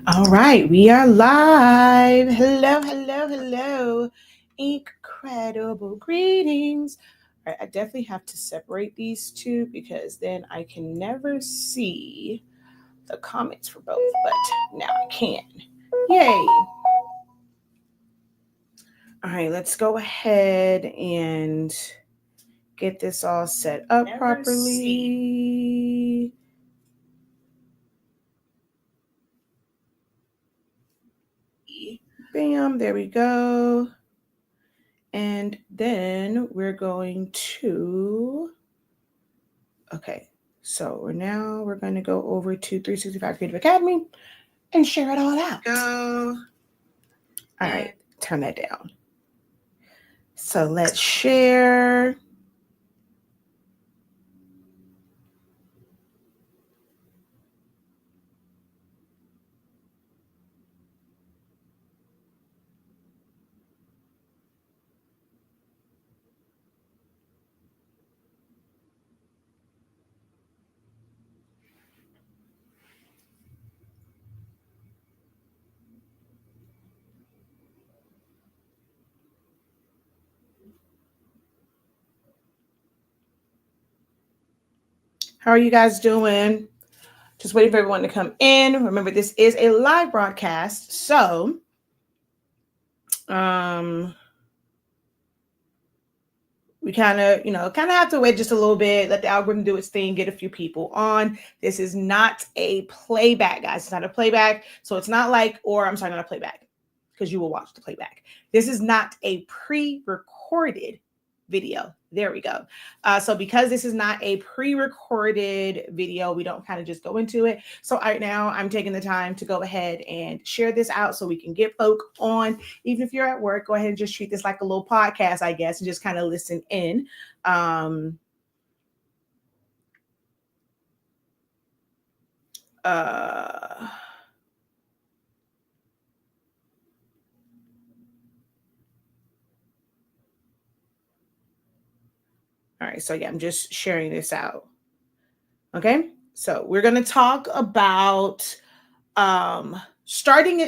All right, we are live. Hello, hello, hello. Incredible greetings. All right, I definitely have to separate these two because then I can never see the comments for both, but now I can. Yay. All right, let's go ahead and get this all set up properly. Bam, there we go. And then we're going to, okay, so we're going to go over to 365 Creative Academy and share it all out. Go. All right, turn that down. So let's share. How are you guys doing? Just waiting for everyone to come in. Remember, this is a live broadcast, so we kind of have to wait just a little bit, let the algorithm do its thing, get a few people on. This is not a playback, guys. It's not a playback. So it's not like, or I'm sorry, not a playback, because you will watch the playback. This is not a pre-recorded video. There we go. So because this is not a pre-recorded video, we don't kind of just go into it. So right now I'm taking the time to go ahead and share this out so we can get folk on. Even if you're at work, go ahead and just treat this like a little podcast, I guess, and just kind of listen in. All right, so yeah, I'm just sharing this out. Okay, so we're going to talk about starting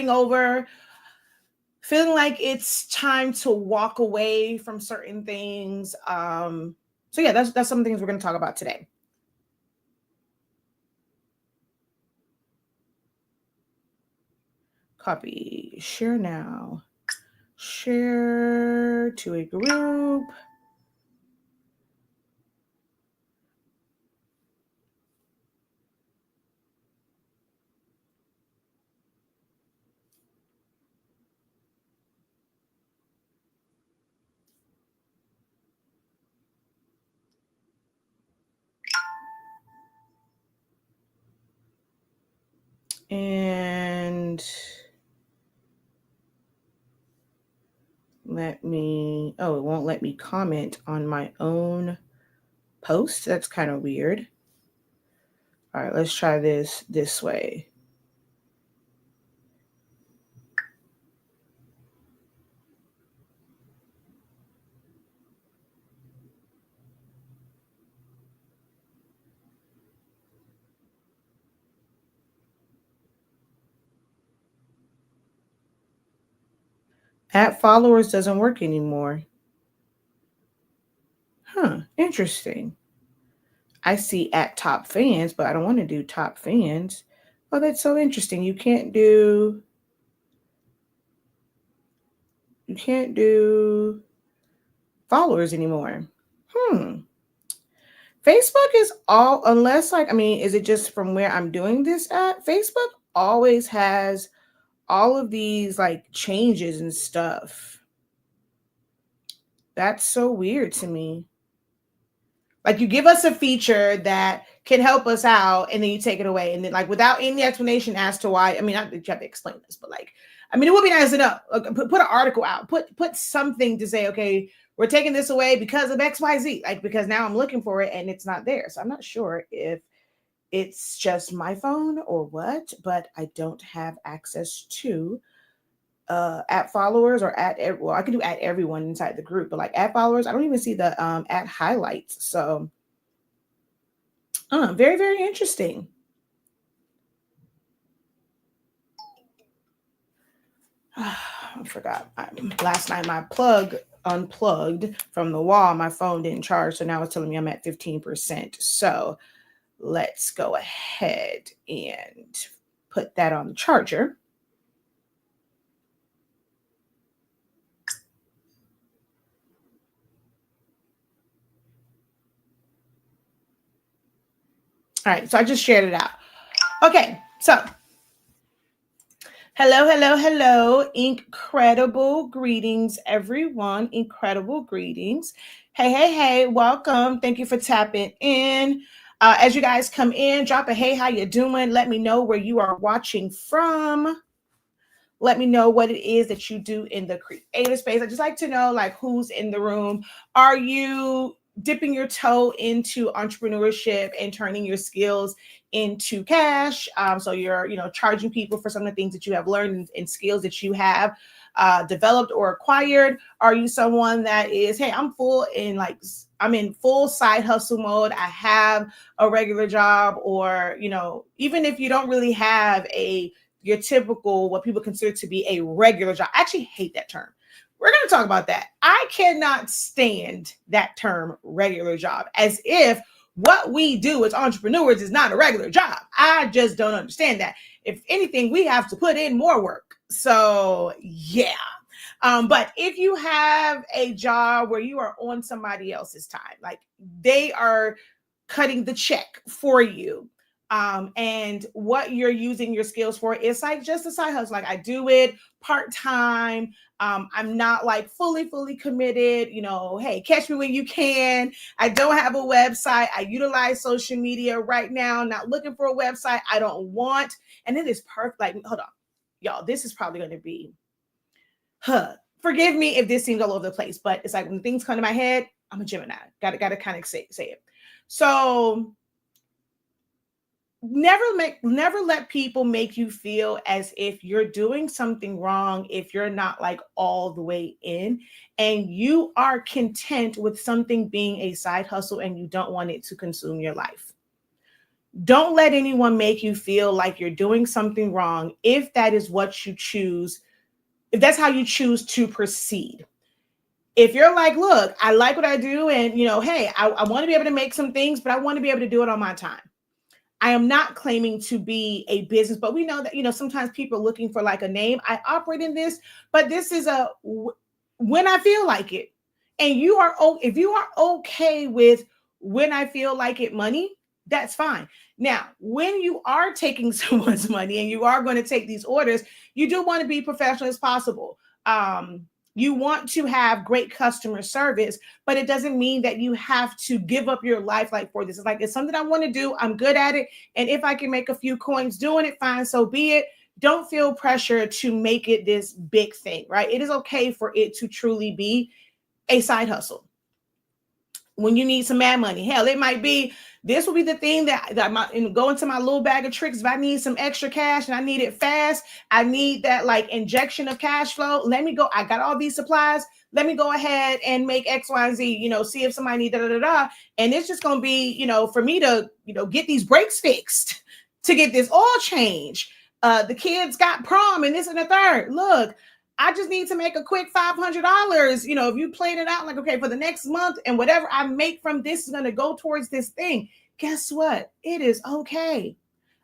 over, feeling like it's time to walk away from certain things. So yeah, that's some things we're going to talk about today. Copy, share now. Share to a group. And it won't let me comment on my own post. That's kind of weird. All right, let's try this way. At followers doesn't work anymore. Huh, interesting. I see at top fans, but I don't want to do top fans. Oh, that's so interesting. You can't do followers anymore. Facebook is is it just from where I'm doing this at? Facebook always has all of these like changes and stuff. That's so weird to me. Like you give us a feature that can help us out and then you take it away. And then like without any explanation as to why, I mean, you have to explain this, but like, I mean, it would be nice to know, put an article out, put something to say, okay, we're taking this away because of XYZ, like, because now I'm looking for it and it's not there. So I'm not sure if it's just my phone or what, but I don't have access to at followers or I can do at everyone inside the group, but like at followers, I don't even see the at highlights. So very, very interesting. I forgot. Last night my plug unplugged from the wall. My phone didn't charge, so now it's telling me I'm at 15%. So let's go ahead and put that on the charger. All right, so I just shared it out. Okay, so hello, hello, hello. Incredible greetings, everyone. Incredible greetings. Hey, hey, hey, welcome. Thank you for tapping in. As you guys come in, drop a hey, how you doing? Let me know where you are watching from. Let me know what it is that you do in the creative space. I just like to know like who's in the room. Are you dipping your toe into entrepreneurship and turning your skills into cash? So you're, charging people for some of the things that you have learned and skills that you have developed or acquired. Are you someone that is, hey, I'm in full side hustle mode. I have a regular job, or, even if you don't really have your typical, what people consider to be a regular job. I actually hate that term. We're going to talk about that. I cannot stand that term, regular job, as if what we do as entrepreneurs is not a regular job. I just don't understand that. If anything, we have to put in more work. So yeah. But if you have a job where you are on somebody else's time, like they are cutting the check for you, and what you're using your skills for, it's like just a side hustle. Like I do it part-time. I'm not like fully committed, hey, catch me when you can. I don't have a website. I utilize social media right now, not looking for a website. I don't want, and it is perfect. Like, hold on, y'all, this is probably going to be, forgive me if this seems all over the place, but it's like when things come to my head, I'm a Gemini. Gotta kind of say it. So never let people make you feel as if you're doing something wrong if you're not like all the way in and you are content with something being a side hustle and you don't want it to consume your life. Don't let anyone make you feel like you're doing something wrong if that is what you choose, if that's how you choose to proceed. If you're like, look, I like what I do, and hey, I want to be able to make some things, but I want to be able to do it on my time. I am not claiming to be a business, but we know that, sometimes people are looking for like a name. I operate in this, but this is when I feel like it. And if you are okay with when I feel like it money, that's fine. Now, when you are taking someone's money and you are going to take these orders, you do want to be professional as possible. You want to have great customer service, but it doesn't mean that you have to give up your life like for this. It's like, it's something I want to do. I'm good at it. And if I can make a few coins doing it, fine, so be it. Don't feel pressure to make it this big thing, right? It is okay for it to truly be a side hustle. When you need some mad money, hell, it might be, this will be the thing that I might go into my little bag of tricks. If I need some extra cash and I need it fast, I need that like injection of cash flow. Let me go. I got all these supplies. Let me go ahead and make X, Y, and Z, see if somebody needs And it's just going to be, for me to, get these brakes fixed, to get this oil change. The kids got prom and this and the third. Look, I just need to make a quick $500. If you plan it out like, okay, for the next month and whatever I make from this is going to go towards this thing. Guess what? It is okay.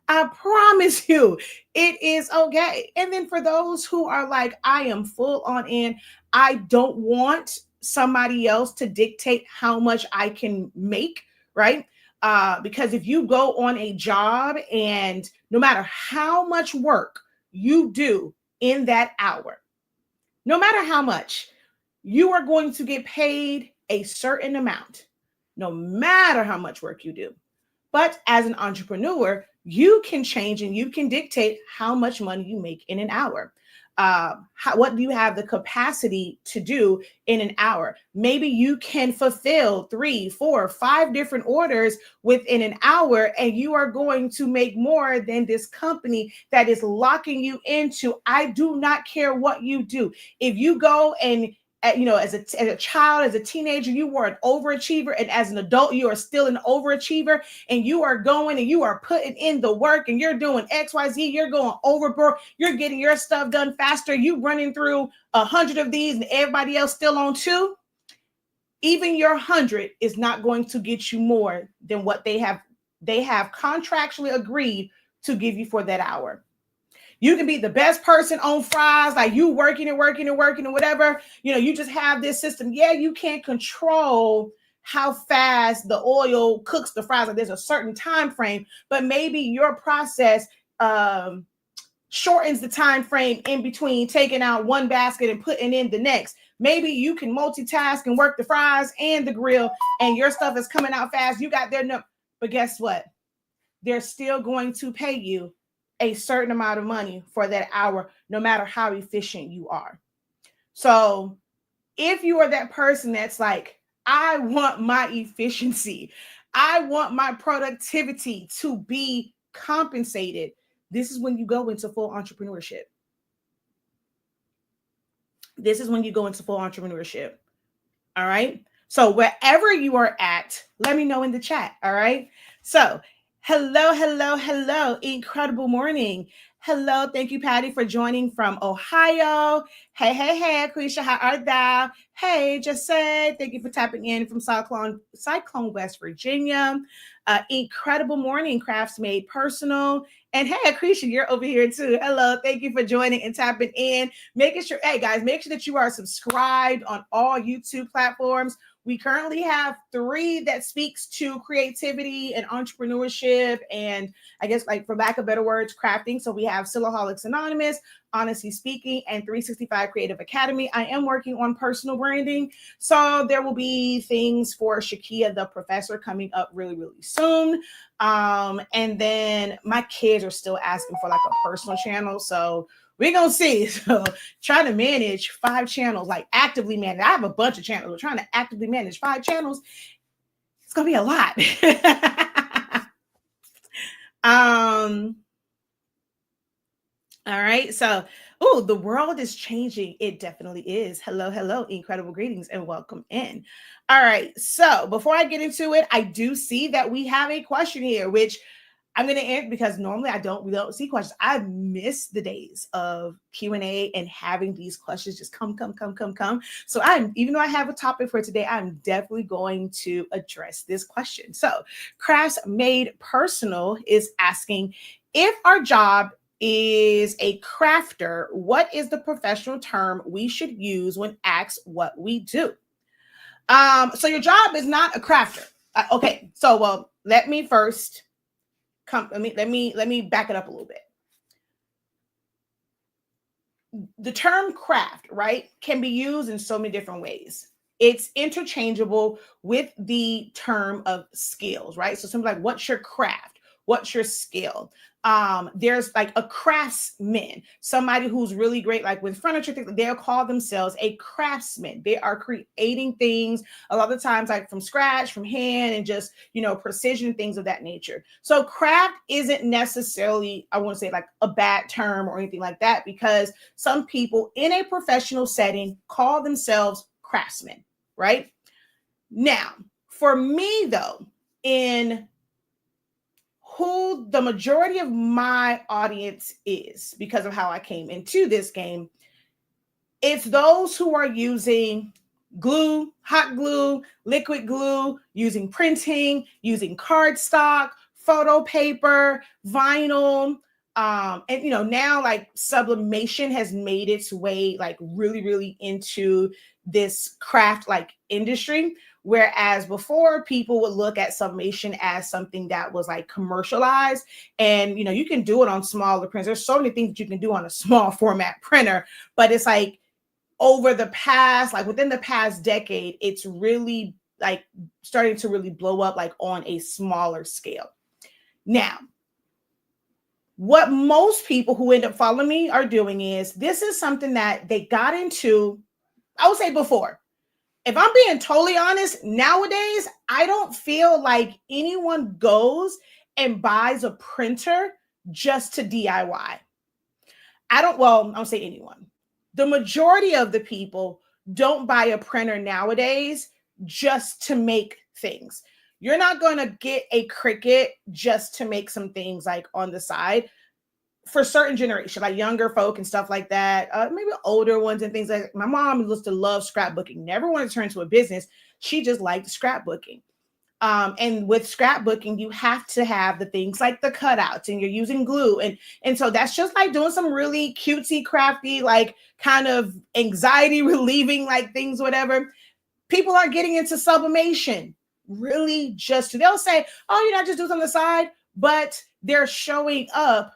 I promise you, it is okay. And then for those who are like, I am full on in, I don't want somebody else to dictate how much I can make, right? Because if you go on a job and no matter how much work you do in that hour, no matter how much, you are going to get paid a certain amount, no matter how much work you do. But as an entrepreneur, you can change and you can dictate how much money you make in an hour. What do you have the capacity to do in an hour? Maybe you can fulfill 3, 4, 5 different orders within an hour, and you are going to make more than this company that is locking you into, I do not care what you do. If you go and as a child, as a teenager, you were an overachiever, and as an adult, you are still an overachiever, and you are going and you are putting in the work, and you're doing XYZ, you're going overboard, you're getting your stuff done faster, you running through 100 of these, and everybody else still on two. Even your 100 is not going to get you more than what they have contractually agreed to give you for that hour. You can be the best person on fries, like you working and working and working and whatever. You just have this system. Yeah, you can't control how fast the oil cooks the fries. Like there's a certain time frame, but maybe your process shortens the time frame in between taking out one basket and putting in the next. Maybe you can multitask and work the fries and the grill, and your stuff is coming out fast. You got their number, but guess what? They're still going to pay you a certain amount of money for that hour, no matter how efficient you are. So if you are that person that's like, I want my efficiency, I want my productivity to be compensated, this is when you go into full entrepreneurship. This is when you go into full entrepreneurship. All right. So wherever you are at, let me know in the chat. All right. So hello, hello, hello. Incredible morning. Hello. Thank you, Patty, for joining from Ohio. Hey, hey, hey, Quisha, how art thou? Hey, just say thank you for tapping in from Cyclone, West Virginia. Incredible morning, Crafts Made Personal. And hey, Akrisha, you're over here too. Hello. Thank you for joining and tapping in. Making sure, hey guys, make sure that you are subscribed on all YouTube platforms. We currently have 3 that speaks to creativity and entrepreneurship, and I guess, like, for lack of better words, crafting. So we have Silaholics Anonymous, Honestly Speaking, and 365 Creative Academy. I am working on personal branding, so there will be things for Shakeya The Professor coming up really, really soon. And then my kids are still asking for like a personal channel, so we're gonna see. So trying to manage 5 channels, like actively manage. I have a bunch of channels. We're trying to actively manage 5 channels. It's gonna be a lot. All right. So, the world is changing. It definitely is. Hello, hello, incredible greetings and welcome in. All right. So before I get into it, I do see that we have a question here, which I'm going to end because normally we don't see questions. I miss the days of Q&A and having these questions just come. So even though I have a topic for today, I'm definitely going to address this question. So Crafts Made Personal is asking, if our job is a crafter, what is the professional term we should use when asked what we do? So your job is not a crafter. Okay. So, well, let me first let me back it up a little bit. The term craft, right, can be used in so many different ways. It's interchangeable with the term of skills, right? So something like, what's your craft? What's your skill? There's like a craftsman, somebody who's really great, like with furniture, they'll call themselves a craftsman. They are creating things a lot of times, like from scratch, from hand, and just, precision, things of that nature. So craft isn't necessarily, I won't say like a bad term or anything like that, because some people in a professional setting call themselves craftsmen, right? Now, for me though, in who the majority of my audience is, because of how I came into this game, it's those who are using glue, hot glue, liquid glue, using printing, using cardstock, photo paper, vinyl, and now like sublimation has made its way like really, really into this craft like industry. Whereas before, people would look at sublimation as something that was like commercialized, and you can do it on smaller printers. There's so many things that you can do on a small format printer, but it's like within the past decade, it's really like starting to really blow up like on a smaller scale. Now, what most people who end up following me are doing is, this is something that they got into, I would say, before. If I'm being totally honest, nowadays, I don't feel like anyone goes and buys a printer just to DIY. I don't say anyone. The majority of the people don't buy a printer nowadays just to make things. You're not going to get a Cricut just to make some things like on the side. For certain generation, like younger folk and stuff like that, maybe older ones and things like my mom used to love scrapbooking, never wanted to turn into a business. She just liked scrapbooking. And with scrapbooking, you have to have the things like the cutouts and you're using glue. And so that's just like doing some really cutesy, crafty, like kind of anxiety relieving, like things, whatever. People are getting into sublimation. Really just, they'll say, oh, you know, just do it on the side, but they're showing up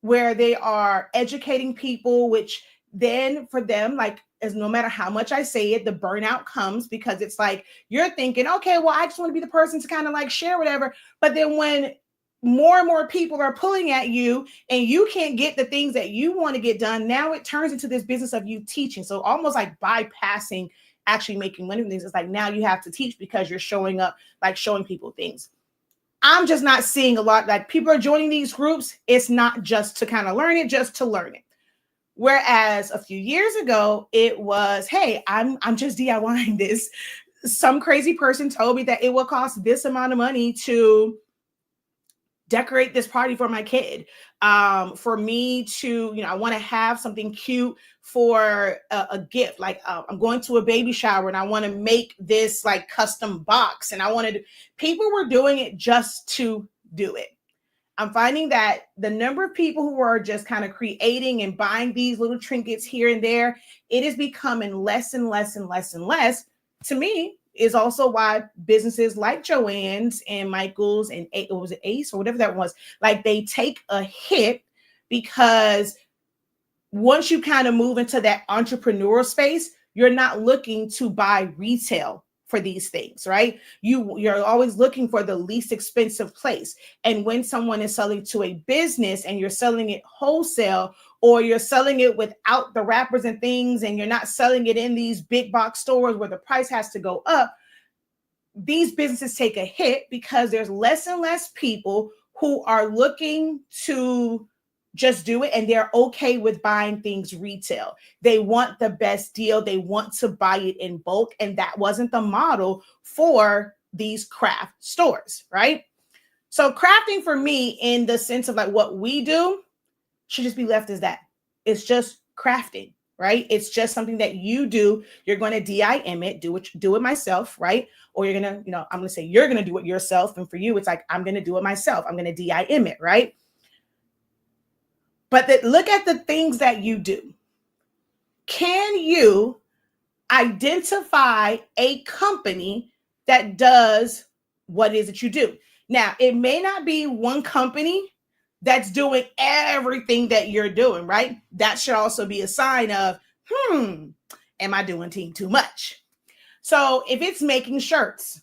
where they are educating people, which then for them, like, as no matter how much I say it, the burnout comes because it's like you're thinking, okay, well, I just want to be the person to kind of like share whatever. But then when more and more people are pulling at you and you can't get the things that you want to get done, now it turns into this business of you teaching. So almost like bypassing actually making money from things. It's like now you have to teach because you're showing up, like showing people things. I'm just not seeing a lot, like people are joining these groups. It's not just to kind of learn it, just to learn it. Whereas a few years ago, it was, hey, I'm just DIYing this. Some crazy person told me that it will cost this amount of money to decorate this party for my kid. For me to, you know, I want to have something cute for a gift. Like I'm going to a baby shower and I want to make this like custom box. And I wanted, people were doing it just to do it. I'm finding that the number of people who are just kind of creating and buying these little trinkets here and there, it is becoming less and less and less and less. To me, is also why businesses like Joann's and Michael's and was it Ace or whatever that was, like they take a hit because once you kind of move into that entrepreneurial space, you're not looking to buy retail for these things, right? You're always looking for the least expensive place. And when someone is selling to a business and you're selling it wholesale, or you're selling it without the wrappers and things, and you're not selling it in these big box stores where the price has to go up, these businesses take a hit because there's less and less people who are looking to just do it, and they're okay with buying things retail. They want the best deal. They want to buy it in bulk. And that wasn't the model for these craft stores, right? So crafting for me, in the sense of like what we do, should just be left as that. It's just crafting, right? It's just something that you do. You're going to DIM it, do it myself, right? Or you're going to, you know, I'm going to say you're going to do it yourself. And for you, it's like, I'm going to do it myself. I'm going to DIM it, right? But look at the things that you do. Can you identify a company that does what it is that you do? Now, it may not be one company that's doing everything that you're doing, right? That should also be a sign of, am I doing team too much? So if it's making shirts,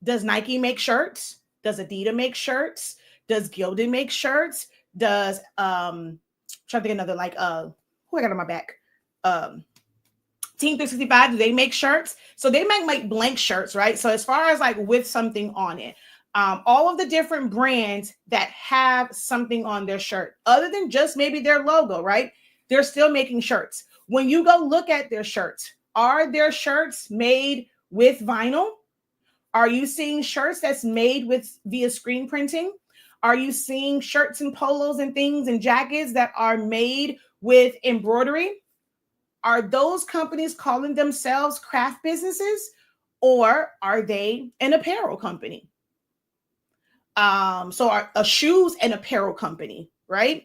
does Nike make shirts? Does Adidas make shirts? Does Gildan make shirts? Does trying to think another, like who I got on my back? Team 365, do they make shirts? So they make like blank shirts, right? So as far as like with something on it, all of the different brands that have something on their shirt, other than just maybe their logo, right? They're still making shirts. When you go look at their shirts, are their shirts made with vinyl? Are you seeing shirts that's made with via screen printing? Are you seeing shirts and polos and things and jackets that are made with embroidery? Are those companies calling themselves craft businesses, or are they an apparel company? So are a shoes and apparel company, right?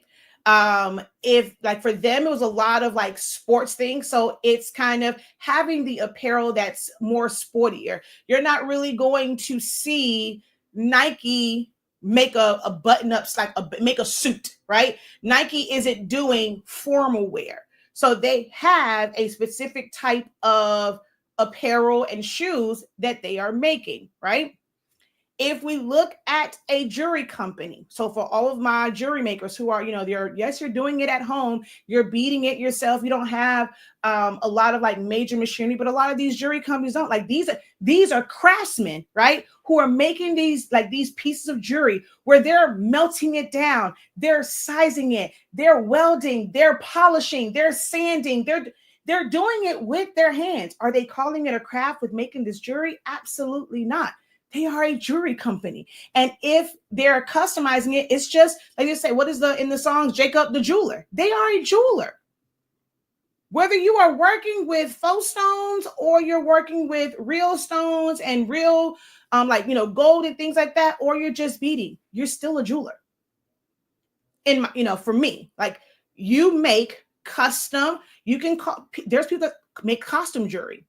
If like for them, it was a lot of like sports things. So it's kind of having the apparel that's more sportier. You're not really going to see Nike make a button up, like make a suit, right? Nike isn't doing formal wear. So they have a specific type of apparel and shoes that they are making, right? If we look at a jewelry company, so for all of my jewelry makers who are, you know, you're doing it at home, you're beating it yourself. You don't have a lot of like major machinery, but a lot of these jewelry companies don't. Like these are craftsmen, right? Who are making these pieces of jewelry where they're melting it down, they're sizing it, they're welding, they're polishing, they're sanding, They're doing it with their hands. Are they calling it a craft with making this jewelry? Absolutely not. They are a jewelry company. And if they're customizing it, it's just like you say, what is in the songs, Jacob the jeweler? They are a jeweler. Whether you are working with faux stones or you're working with real stones and real, gold and things like that, or you're just beading, you're still a jeweler. For me, like, you make custom, there's people that make costume jewelry,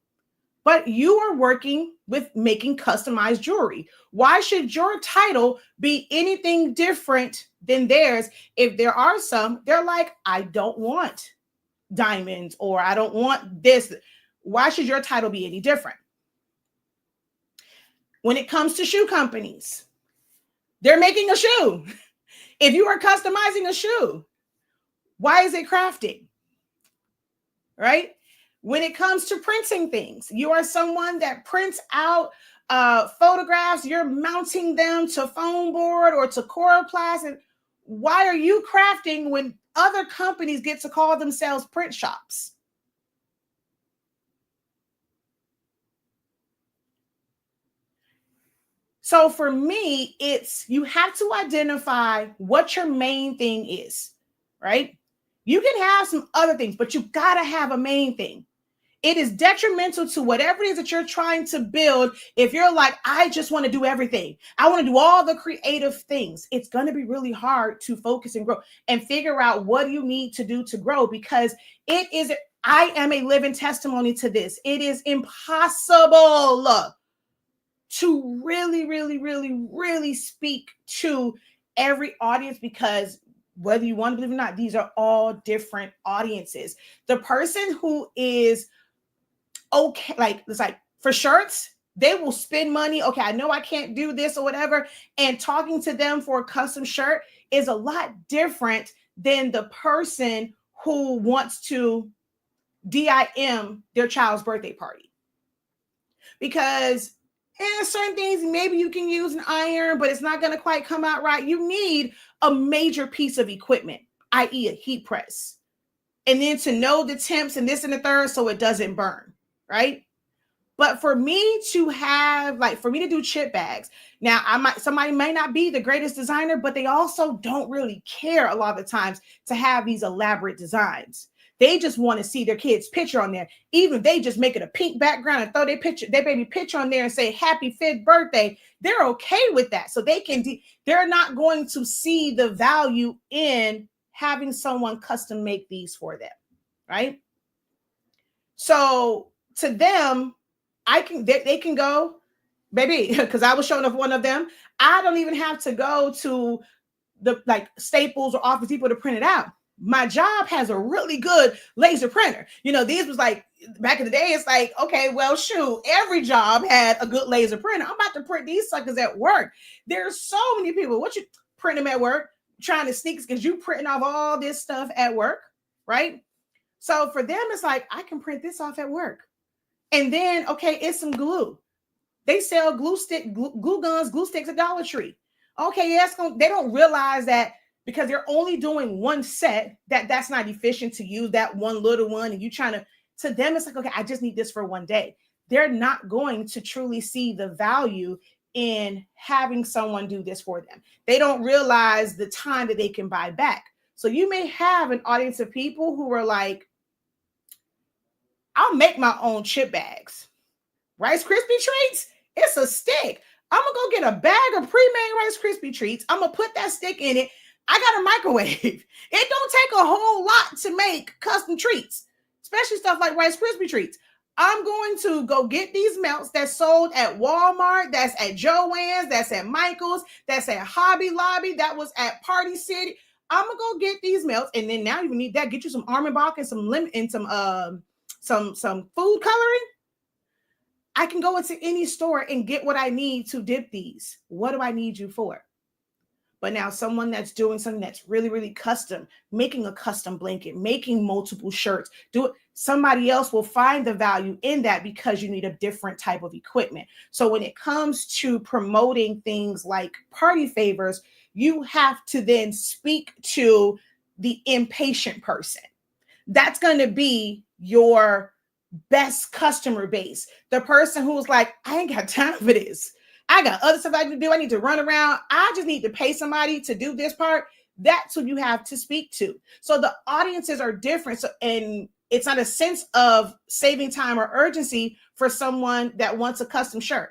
but you are working with making customized jewelry. Why should your title be anything different than theirs? If there are some, they're like, I don't want diamonds, or I don't want this. Why should your title be any different? When it comes to shoe companies, they're making a shoe. If you are customizing a shoe, why is it crafting? Right? When it comes to printing things, you are someone that prints out photographs, you're mounting them to foam board or to coroplast. And why are you crafting when other companies get to call themselves print shops? So for me, it's, you have to identify what your main thing is, right? You can have some other things, but you got to have a main thing. It is detrimental to whatever it is that you're trying to build. If you're like, I just want to do everything, I want to do all the creative things, it's going to be really hard to focus and grow and figure out what you need to do to grow, because I am a living testimony to this. It is impossible to really, really, really, really speak to every audience, because whether you want to believe it or not, these are all different audiences. The person who is okay, like, it's like for shirts, they will spend money. Okay, I know I can't do this or whatever. And talking to them for a custom shirt is a lot different than the person who wants to DIM their child's birthday party. Because certain things, maybe you can use an iron, but it's not going to quite come out right. You need a major piece of equipment, i.e. a heat press. And then to know the temps and this and the third, so it doesn't burn, right? But for me to do chip bags, now somebody may not be the greatest designer, but they also don't really care a lot of the times to have these elaborate designs. They just want to see their kid's picture on there. Even if they just make it a pink background and throw their baby picture on there and say happy 5th birthday, they're okay with that. So they're not going to see the value in having someone custom make these for them, right? So to them, they can go, baby, because I was showing up one of them. I don't even have to go to the Staples or Office Depot to print it out. My job has a really good laser printer. These was like back in the day. It's like, okay, well, shoot, every job had a good laser printer. I'm about to print these suckers at work. There's so many people. What you print them at work, trying to sneak, because you printing off all this stuff at work, right? So for them, it's like, I can print this off at work. And then, okay, it's some glue. They sell glue guns, glue sticks at Dollar Tree. Okay, yes, they don't realize that because they're only doing one set, that's not efficient to use that one little one. And you trying to them, it's like, okay, I just need this for one day. They're not going to truly see the value in having someone do this for them. They don't realize the time that they can buy back. So you may have an audience of people who are like, I'll make my own chip bags. Rice Krispie treats, it's a stick. I'm gonna go get a bag of pre-made Rice Krispie treats. I'm gonna put that stick in it. I got a microwave. It don't take a whole lot to make custom treats, especially stuff like Rice Krispie treats. I'm going to go get these melts that's sold at Walmart, that's at Joann's, that's at Michael's, that's at Hobby Lobby, that was at Party City. I'm gonna go get these melts, and then now you need that. Get you some almond bark and some lemon and some food coloring. I can go into any store and get what I need to dip these. What do I need you for? But now someone that's doing something that's really, really custom, making a custom blanket, making multiple shirts, somebody else will find the value in that because you need a different type of equipment. So when it comes to promoting things like party favors, you have to then speak to the impatient person. That's going to be your best customer base. The person who's like, I ain't got time for this. I got other stuff I need to do. I need to run around. I just need to pay somebody to do this part. That's who you have to speak to. So the audiences are different. So, and it's not a sense of saving time or urgency for someone that wants a custom shirt.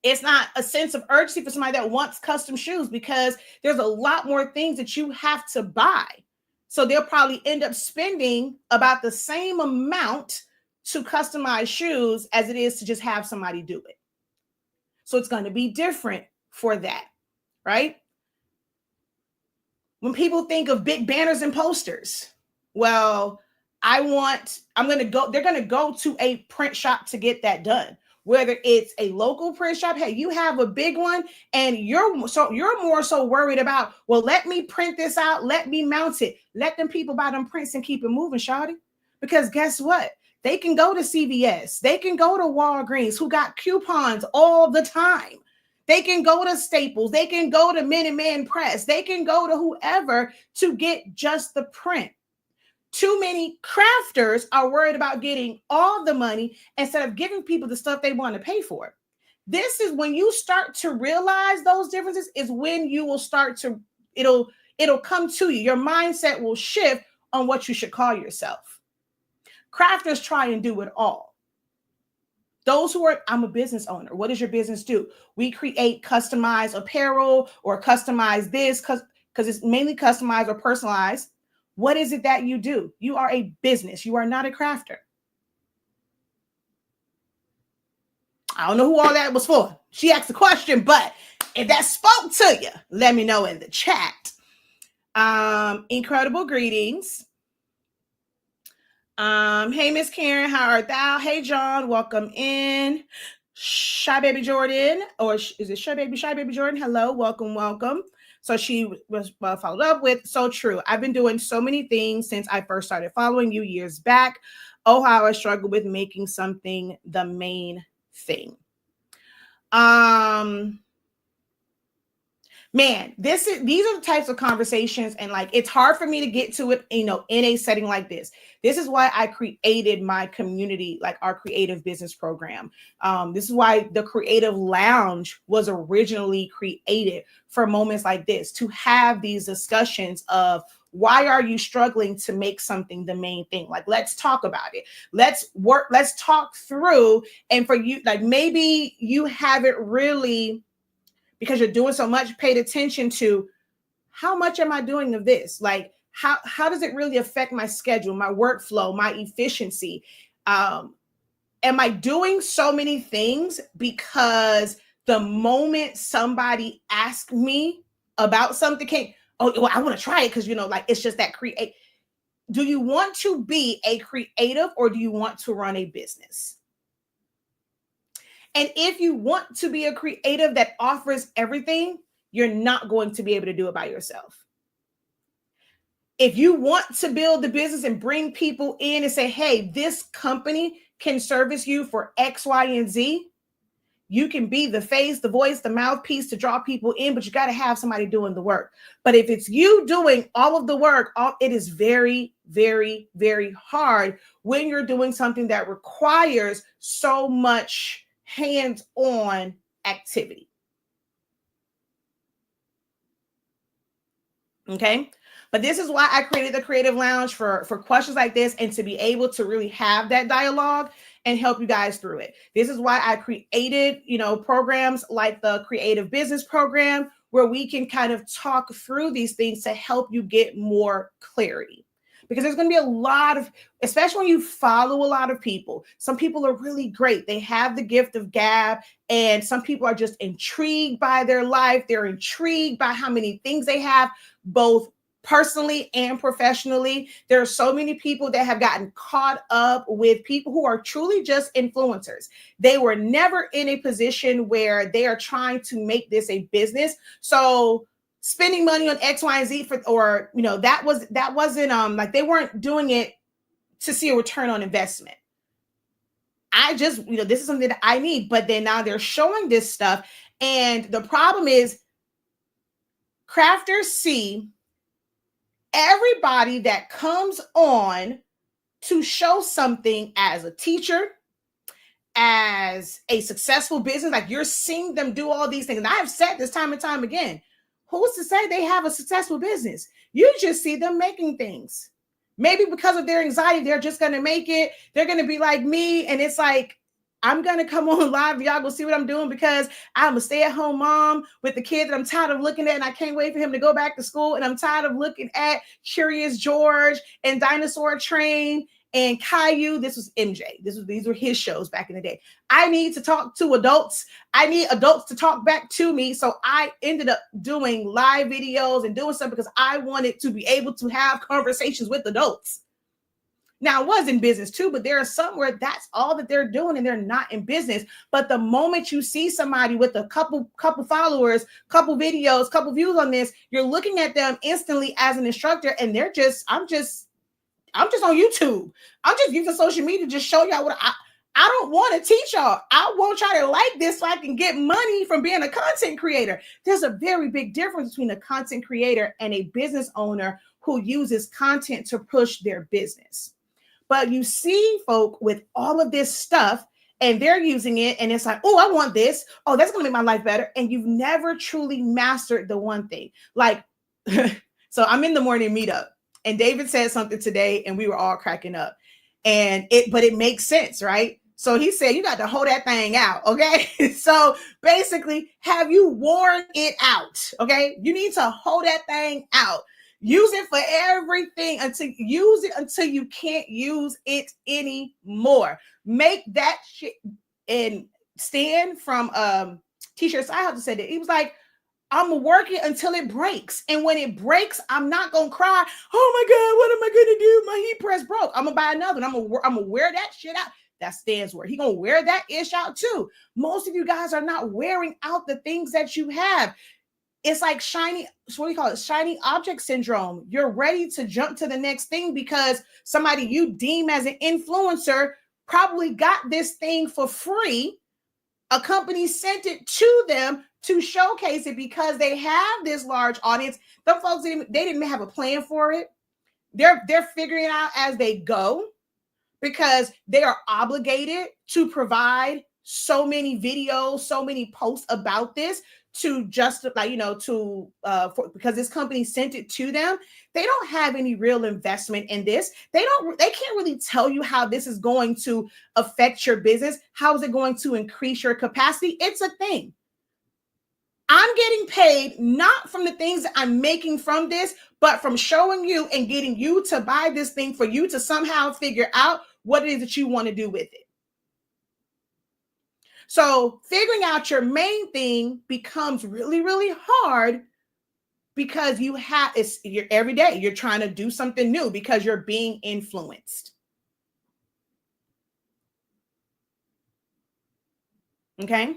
It's not a sense of urgency for somebody that wants custom shoes, because there's a lot more things that you have to buy. So they'll probably end up spending about the same amount to customize shoes as it is to just have somebody do it. So it's going to be different for that, right? When people think of big banners and posters, well, they're going to go to a print shop to get that done. Whether it's a local print shop, hey, you have a big one and you're more so worried about, well, let me print this out, let me mount it. Let them people buy them prints and keep it moving, shawty. Because guess what? They can go to CVS, they can go to Walgreens, who got coupons all the time. They can go to Staples, they can go to Minuteman Press, they can go to whoever to get just the print. Too many crafters are worried about getting all the money instead of giving people the stuff they want to pay for. This is when you start to realize those differences, is when you will start to, it'll come to you. Your mindset will shift on what you should call yourself. Crafters try and do it all. Those who are, I'm a business owner. What does your business do? We create customized apparel or customize this because it's mainly customized or personalized. What is it that you do? You are a business. You are not a crafter. I don't know who all that was for. She asked the question, but if that spoke to you, let me know in the chat. Incredible greetings. Hey, Miss Karen, how art thou? Hey, John, welcome in. Shy Baby Jordan, or is it Shy Baby Jordan? Hello, welcome. So she was followed up with, so true. I've been doing so many things since I first started following you years back. Oh, how I struggle with making something the main thing. Man, these are the types of conversations, and like, it's hard for me to get to it, in a setting like this. This is why I created my community, like our creative business program. This is why the Creative Lounge was originally created, for moments like this, to have these discussions of, why are you struggling to make something the main thing? Like, let's talk about it. Let's talk through. And for you, like, maybe you haven't really, because you're doing so much, paid attention to, how much am I doing of this? Like, how does it really affect my schedule, my workflow, my efficiency? Am I doing so many things because the moment somebody asks me about something, well, I want to try it because, like, it's just that create. Do you want to be a creative, or do you want to run a business? And if you want to be a creative that offers everything, you're not going to be able to do it by yourself. If you want to build the business and bring people in and say, hey, this company can service you for X, Y, and Z, you can be the face, the voice, the mouthpiece to draw people in, but you got to have somebody doing the work. But if it's you doing all of the work, it is very, very, very hard when you're doing something that requires so much hands-on activity. Okay. But this is why I created the Creative Lounge, for questions like this, and to be able to really have that dialogue and help you guys through it. This is why I created, programs like the Creative Business Program, where we can kind of talk through these things to help you get more clarity. Because there's going to be a lot of, especially when you follow a lot of people, some people are really great. They have the gift of gab, and some people are just intrigued by their life. They're intrigued by how many things they have, both personally and professionally. There are so many people that have gotten caught up with people who are truly just influencers. They were never in a position where they are trying to make this a business. So spending money on X, Y, and Z that wasn't like, they weren't doing it to see a return on investment. I just, this is something that I need, but then now they're showing this stuff. And the problem is, crafters see everybody that comes on to show something as a teacher, as a successful business, like you're seeing them do all these things. And I have said this time and time again, who's to say they have a successful business? You just see them making things. Maybe because of their anxiety, they're just going to make it. They're going to be like me. And it's like, I'm going to come on live. Y'all go see what I'm doing because I'm a stay-at-home mom with the kid that I'm tired of looking at. And I can't wait for him to go back to school. And I'm tired of looking at Curious George and Dinosaur Train and Caillou. This was MJ. These were his shows back in the day. I need to talk to adults. I need adults to talk back to me. So I ended up doing live videos and doing stuff because I wanted to be able to have conversations with adults. Now, I was in business too, but there are some where that's all that they're doing and they're not in business. But the moment you see somebody with a couple followers, couple videos, couple views on this, you're looking at them instantly as an instructor and they're just, I'm just on YouTube. I'm just using social media to just show y'all what I don't want to teach y'all. I want y'all to like this so I can get money from being a content creator. There's a very big difference between a content creator and a business owner who uses content to push their business. But you see folk with all of this stuff and they're using it and it's like, oh, I want this. Oh, that's going to make my life better. And you've never truly mastered the one thing. Like, so I'm in the morning meetup and David said something today and we were all cracking up but it makes sense, right? So he said, you got to hold that thing out. Okay. So basically, have you worn it out? Okay. You need to hold that thing out. Use it for everything until you can't use it anymore. Make that shit. And Stan from T-shirts, I have to say that he was like, I'm working until it breaks. And when it breaks, I'm not going to cry. Oh my God, what am I going to do? My heat press broke. I'm going to buy another. And I'm going to wear that shit out. That's Stan's word. He's going to wear that ish out too. Most of you guys are not wearing out the things that you have. It's like shiny object syndrome. You're ready to jump to the next thing because somebody you deem as an influencer probably got this thing for free. A company sent it to them to showcase it because they have this large audience. The folks, they didn't have a plan for it. They're figuring it out as they go because they are obligated to provide so many videos, so many posts about this to justify, because this company sent it to them. They don't have any real investment in this. They can't really tell you how this is going to affect your business. How is it going to increase your capacity? It's a thing. I'm getting paid not from the things that I'm making from this, but from showing you and getting you to buy this thing for you to somehow figure out what it is that you want to do with it. So figuring out your main thing becomes really, really hard because you're every day you're trying to do something new because you're being influenced. Okay.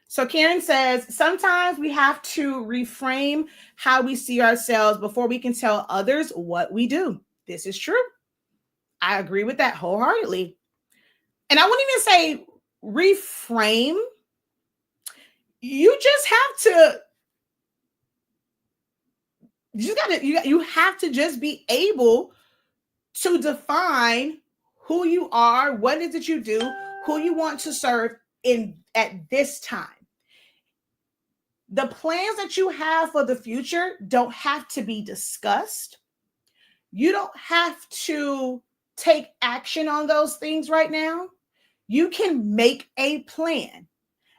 So Karen says, sometimes we have to reframe how we see ourselves before we can tell others what we do. This is true. I agree with that wholeheartedly. And I wouldn't even say reframe. You just have to, you have to just be able to define who you are, what is it you do, who you want to serve at this time. The plans that you have for the future don't have to be discussed. You don't have to take action on those things right now. You can make a plan.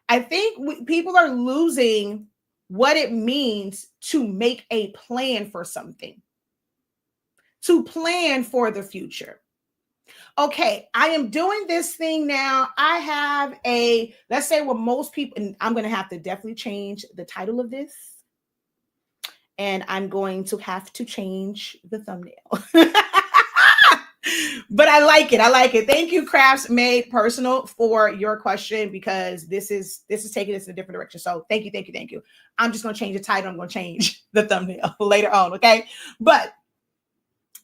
I think people are losing what it means to make a plan for something, to plan for the future. Okay, I am doing this thing now. I have let's say what most people, and I'm going to have to definitely change the title of this. And I'm going to have to change the thumbnail. But I like it. I like it. Thank you, Crafts Made Personal, for your question, because this is taking us in a different direction. So thank you. I'm just going to change the title. I'm going to change the thumbnail later on. Okay. But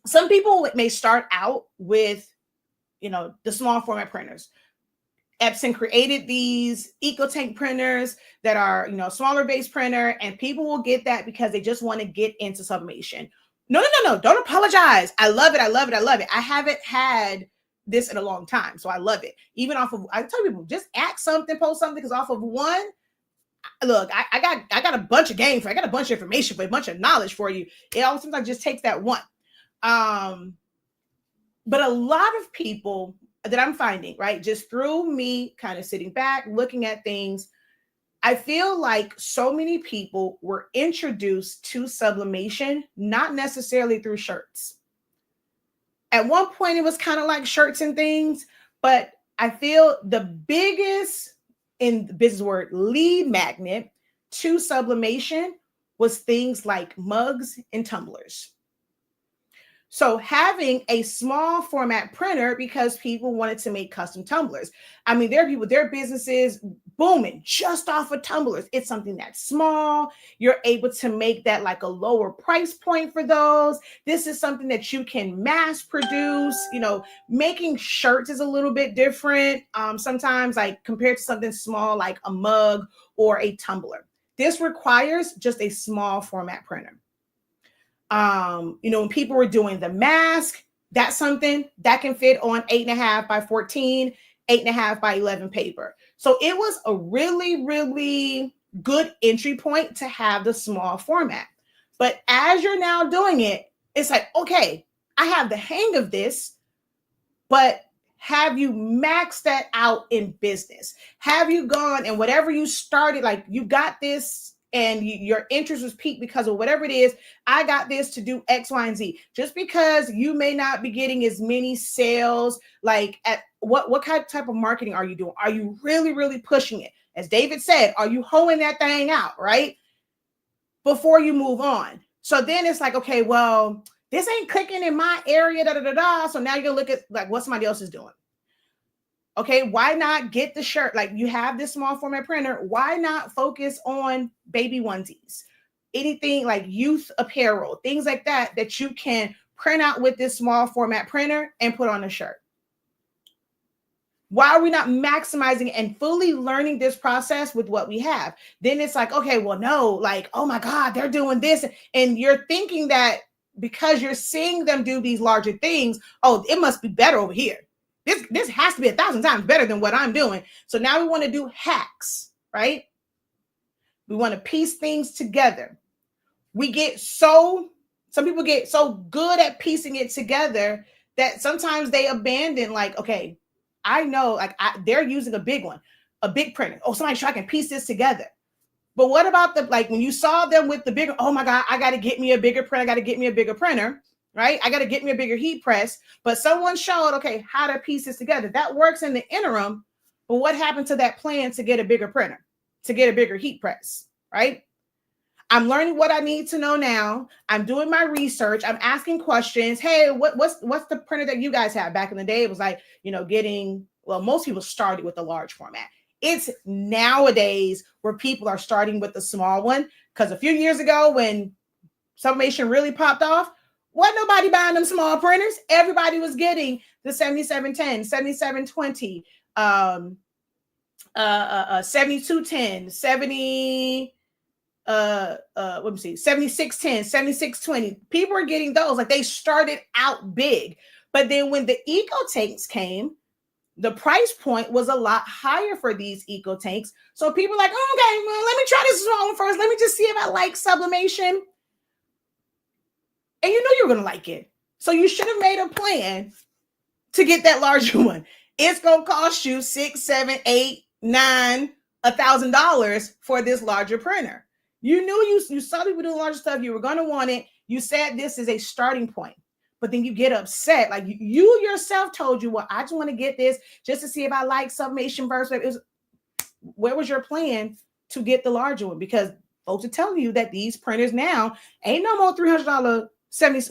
some people may start out with, the small format printers. Epson created these EcoTank printers that are, smaller base printer, and people will get that because they just want to get into sublimation. No. Don't apologize. I love it. I love it. I love it. I haven't had this in a long time, so I love it. Even off of, I tell people, just act something, post something, because off of one, look, I got a bunch of game for you. I got a bunch of information for you, a bunch of knowledge for you. It all sometimes just takes that one. But a lot of people that I'm finding, right, just through me kind of sitting back, looking at things, I feel like so many people were introduced to sublimation, not necessarily through shirts. At one point, it was kind of like shirts and things, but I feel the biggest, in the business word, lead magnet to sublimation was things like mugs and tumblers. So having a small format printer, because people wanted to make custom tumblers. I mean, there are people, their businesses booming just off of tumblers. It's something that's small. You're able to make that like a lower price point for those. This is something that you can mass produce. Making shirts is a little bit different. Sometimes, like, compared to something small like a mug or a tumbler. This requires just a small format printer. When people were doing the mask, that's something that can fit on 8.5 by 14, 8.5 by 11 paper. So it was a really, really good entry point to have the small format. But as you're now doing it, it's like, okay, I have the hang of this, but have you maxed that out in business? Have you gone and whatever you started, like you got this and your interest was piqued because of whatever it is, I got this to do X, Y, and Z. Just because you may not be getting as many sales, like at what kind of type of marketing are you doing? Are you really, really pushing it? As David said, are you hoeing that thing out, right? Before you move on. So then it's like, okay, well, this ain't clicking in my area, So now you're gonna look at like what somebody else is doing. Okay, why not get the shirt? Like, you have this small format printer. Why not focus on baby onesies? Anything like youth apparel, things like that you can print out with this small format printer and put on a shirt. Why are we not maximizing and fully learning this process with what we have? Then it's like, okay, well, no, like, oh my God, they're doing this. And you're thinking that because you're seeing them do these larger things, oh, it must be better over here. This has to be 1,000 times better than what I'm doing. So now we want to do hacks, right? We want to piece things together. Some people get so good at piecing it together that sometimes they abandon, like, okay, I know, like, they're using a big one, a big printer. Oh, somebody try can piece this together. But what about when you saw them with the bigger, oh my God, I got to get me a bigger printer. I got to get me a bigger printer. Right? I got to get me a bigger heat press, but someone showed, okay, how to piece this together. That works in the interim, but what happened to that plan to get a bigger printer, to get a bigger heat press, right? I'm learning what I need to know now. I'm doing my research. I'm asking questions. Hey, what's the printer that you guys have? Back in the day, it was like, most people started with the large format. It's nowadays where people are starting with the small one, because a few years ago when sublimation really popped off, wasn't nobody buying them small printers. Everybody was getting the 7710, 7720, 7210, 7610, 7620. People are getting those. Like, they started out big. But then when the EcoTanks came, the price point was a lot higher for these EcoTanks. So people are like, oh, okay, well, let me try this small one first. Let me just see if I like sublimation. And you know you're going to like it. So you should have made a plan to get that larger one. It's going to cost you $6, $7, $8, $9, $1,000 for this larger printer. You knew you saw people doing larger stuff. You were going to want it. You said this is a starting point. But then you get upset. Like, you yourself told you, well, I just want to get this just to see if I like sublimation versus. Where was your plan to get the larger one? Because folks are telling you that these printers now ain't no more $300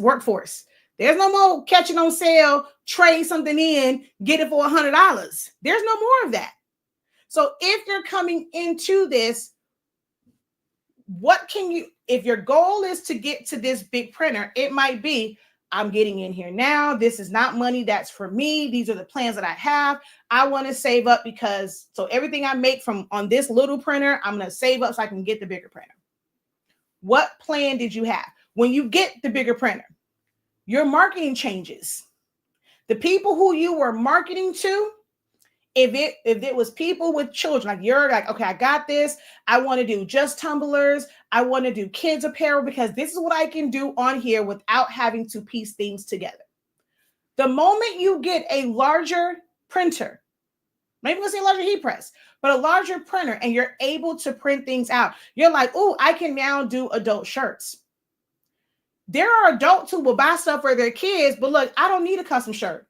workforce. There's no more catching on sale, trade something in, get it for $100. There's no more of that. So if you're coming into this, if your goal is to get to this big printer, it might be, I'm getting in here now. This is not money that's for me. These are the plans that I have. I want to save up because so everything I make from on this little printer, I'm going to save up so I can get the bigger printer. What plan did you have? When you get the bigger printer, your marketing changes. The people who you were marketing to, if it was people with children, like you're like, okay, I got this. I want to do just tumblers. I want to do kids apparel because this is what I can do on here without having to piece things together. The moment you get a larger printer, maybe let's say a larger heat press, but a larger printer, and you're able to print things out, you're like, oh, I can now do adult shirts. There are adults who will buy stuff for their kids, but look, I don't need a custom shirt.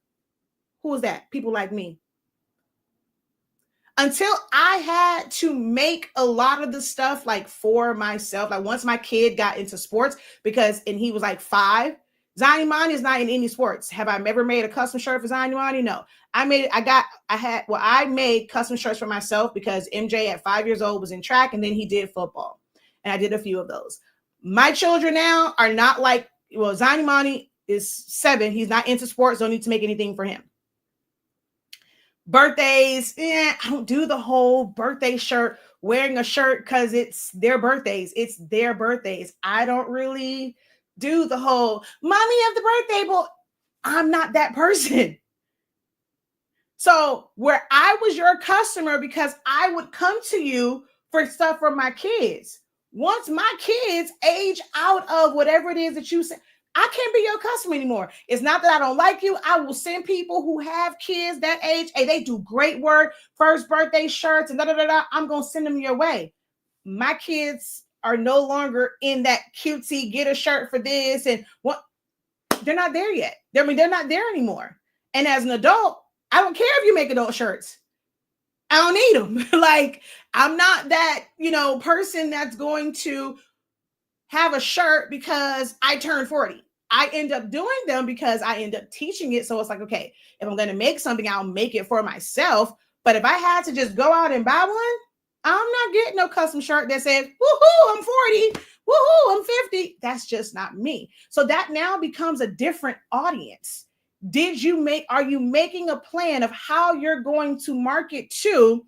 Who is that? People like me. Until I had to make a lot of the stuff like for myself, like once my kid got into sports, and he was like 5, Zanimani is not in any sports. Have I ever made a custom shirt for Zanimani? No. I made custom shirts for myself because MJ at 5 years old was in track and then he did football. And I did a few of those. My children now are not like, well, Zanimani is 7. He's not into sports. Don't need to make anything for him. Birthdays, I don't do the whole birthday shirt, wearing a shirt because it's their birthdays. It's their birthdays. I don't really do the whole mommy of the birthday, but I'm not that person. So where I was your customer because I would come to you for stuff for my kids. Once my kids age out of whatever it is that you say, I can't be your customer anymore. It's not that I don't like you. I will send people who have kids that age. Hey, they do great work. First birthday shirts and da-da-da-da. I'm going to send them your way. My kids are no longer in that cutesy, get a shirt for this. And what? They're not there yet. They're not there anymore. And as an adult, I don't care if you make adult shirts. I don't need them. Like, I'm not that, person that's going to have a shirt because I turned 40. I end up doing them because I end up teaching it. So it's like, okay, if I'm going to make something, I'll make it for myself. But if I had to just go out and buy one, I'm not getting no custom shirt that says, woohoo, I'm 40, woohoo, I'm 50. That's just not me. So that now becomes a different audience. Are you making a plan of how you're going to market to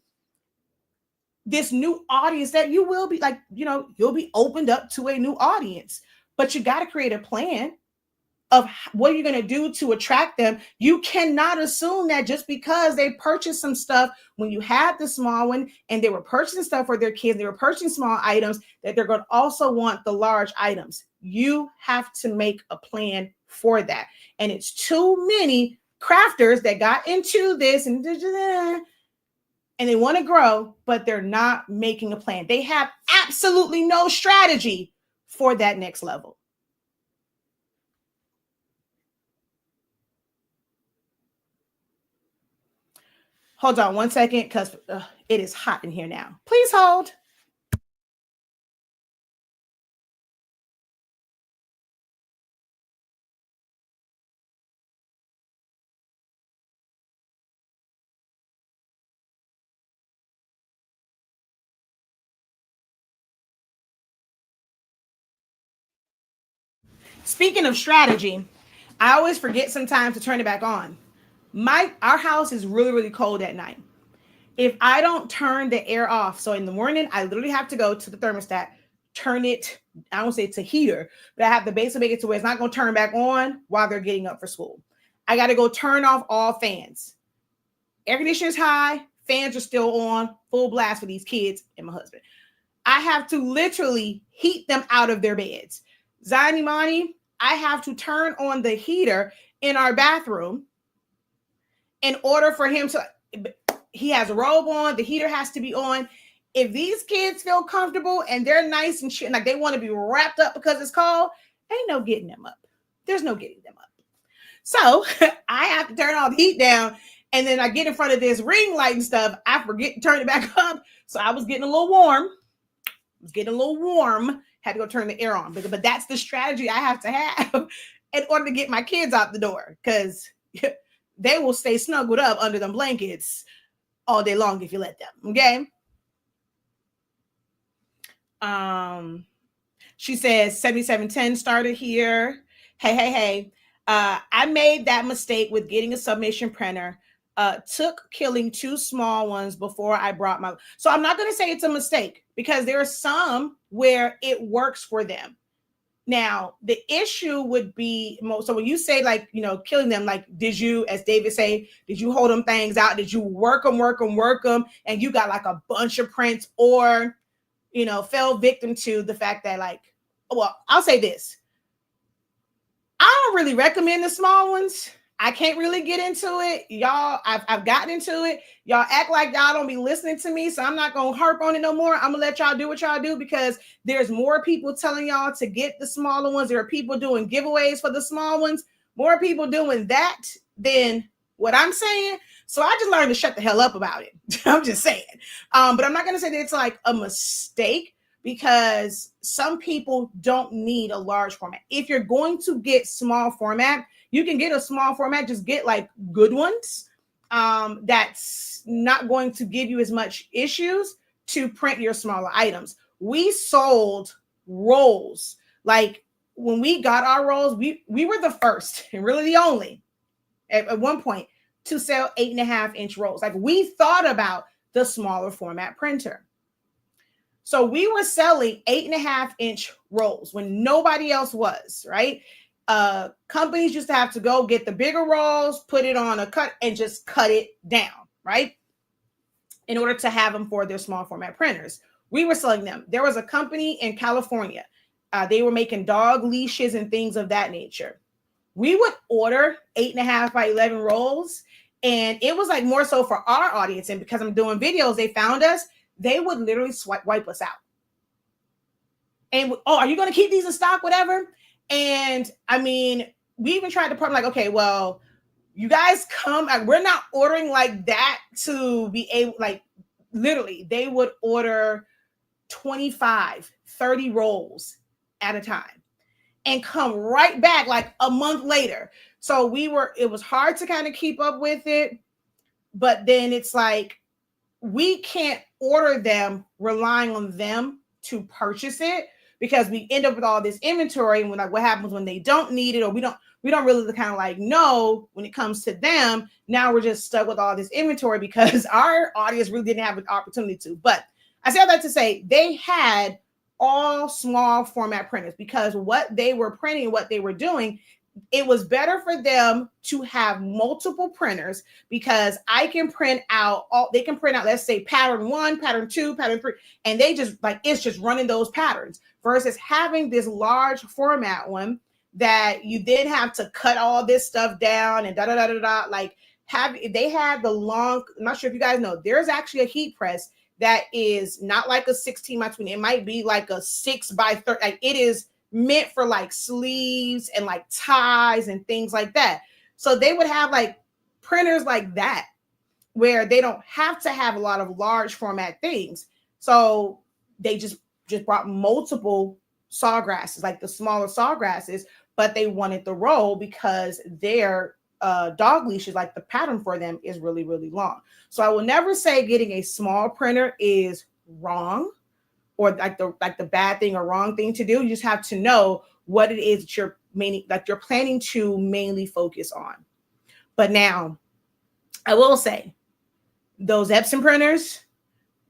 this new audience that you will be like, you'll be opened up to a new audience, but you got to create a plan of what you're going to do to attract them. You cannot assume that just because they purchased some stuff when you had the small one and they were purchasing stuff for their kids, they were purchasing small items, that they're going to also want the large items. You have to make a plan for that. And it's too many crafters that got into this and they want to grow, but they're not making a plan. They have absolutely no strategy for that next level. Hold on one second because it is hot in here now. Please hold. Speaking of strategy, I always forget sometimes to turn it back on. Our house is really, really cold at night. If I don't turn the air off, so in the morning, I literally have to go to the thermostat, turn it, I won't say it's a heater, but I have to basically make it to where it's not going to turn back on while they're getting up for school. I got to go turn off all fans. Air conditioner is high, fans are still on, full blast for these kids and my husband. I have to literally heat them out of their beds. Zion Imani, I have to turn on the heater in our bathroom in order for him to, he has a robe on, the heater has to be on. If these kids feel comfortable and they're nice and shit, like they want to be wrapped up because it's cold, ain't no getting them up. There's no getting them up. So I have to turn all the heat down. And then I get in front of this ring light and stuff. I forget to turn it back up. So I was getting a little warm. Had to go turn the air on. But that's the strategy I have to have in order to get my kids out the door. Because they will stay snuggled up under them blankets all day long if you let them. Okay. She says 7710 started here. Hey. I made that mistake with getting a sublimation printer. Took killing 2 small ones before I brought my. So I'm not going to say it's a mistake, because there are some where it works for them. Now, the issue would be, so when you say, like, killing them, like, did you, as David say, did you hold them things out? Did you work them, and you got like a bunch of prints, or, fell victim to the fact that, like, well, I'll say this. I don't really recommend the small ones. I can't really get into it. Y'all, I've gotten into it. Y'all act like y'all don't be listening to me, so I'm not going to harp on it no more. I'm going to let y'all do what y'all do, because there's more people telling y'all to get the smaller ones. There are people doing giveaways for the small ones. More people doing that than what I'm saying. So I just learned to shut the hell up about it. I'm just saying. But I'm not going to say that it's like a mistake, because some people don't need a large format. If you're going to get small format, you can get a small format, just get like good ones. That's not going to give you as much issues to print your smaller items. We sold rolls. Like, when we got our rolls, we were the first and really the only at one point to sell 8.5-inch rolls. Like, we thought about the smaller format printer. So we were selling 8.5-inch rolls when nobody else was, right? Companies used to have to go get the bigger rolls, put it on a cut, and just cut it down, right? In order to have them for their small format printers. We were selling them. There was a company in California. They were making dog leashes and things of that nature. We would order 8.5 by 11 rolls, and it was like more so for our audience. And because I'm doing videos, they found us. They would literally wipe us out. And, oh, are you going to keep these in stock, whatever? And I mean, we even tried to partner, like, okay, well, you guys come, like, we're not ordering like that to be able, like, literally, they would order 25, 30 rolls at a time and come right back like a month later. So it was hard to kind of keep up with it. But then it's like, we can't order them relying on them to purchase it, because we end up with all this inventory. And we're like, what happens when they don't need it, or we don't really kind of like know when it comes to them. Now we're just stuck with all this inventory because our audience really didn't have an opportunity to. But I say all that to say, they had all small format printers, because what they were printing, what they were doing, it was better for them to have multiple printers, because I can print out they can print out, let's say, pattern 1, pattern 2, pattern 3, and they just, like, it's just running those patterns, versus having this large format one that you then have to cut all this stuff down and like, they had the long, I'm not sure if you guys know, there's actually a heat press that is not like a 16 by 20. It might be like a 6 by 30. Like, it is meant for like sleeves and like ties and things like that. So they would have like printers like that, where they don't have to have a lot of large format things. So they just brought multiple sawgrasses, like the smaller sawgrasses, but they wanted the roll because their dog leashes, like the pattern for them is really, really long. So I will never say getting a small printer is wrong, or like the bad thing or wrong thing to do. You just have to know what it is that you're planning to mainly focus on. But now, I will say, those Epson printers,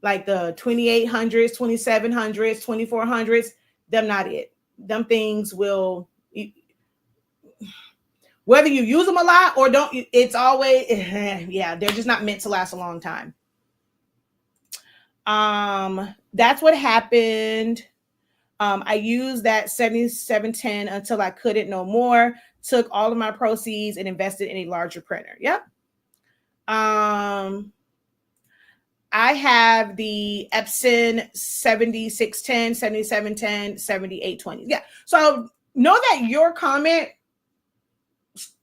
like the 2800s, 2700s, 2400s, them not it. Them things will, whether you use them a lot or don't, it's always, yeah, they're just not meant to last a long time. That's what happened. I used that 7710 until I couldn't no more, took all of my proceeds and invested in a larger printer. Yep. I have the Epson 7610, 7710, 7820. Yeah. So know that your comment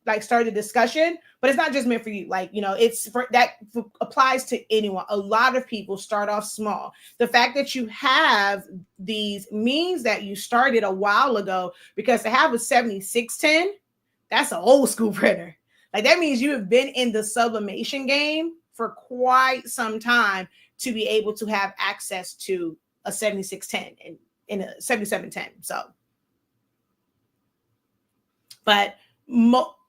like started a discussion, but it's not just meant for you. Like, it's for that applies to anyone. A lot of people start off small. The fact that you have these means that you started a while ago, because to have a 7610, that's an old school printer. Like, that means you have been in the sublimation game for quite some time to be able to have access to a 7610 and a 7710. So, but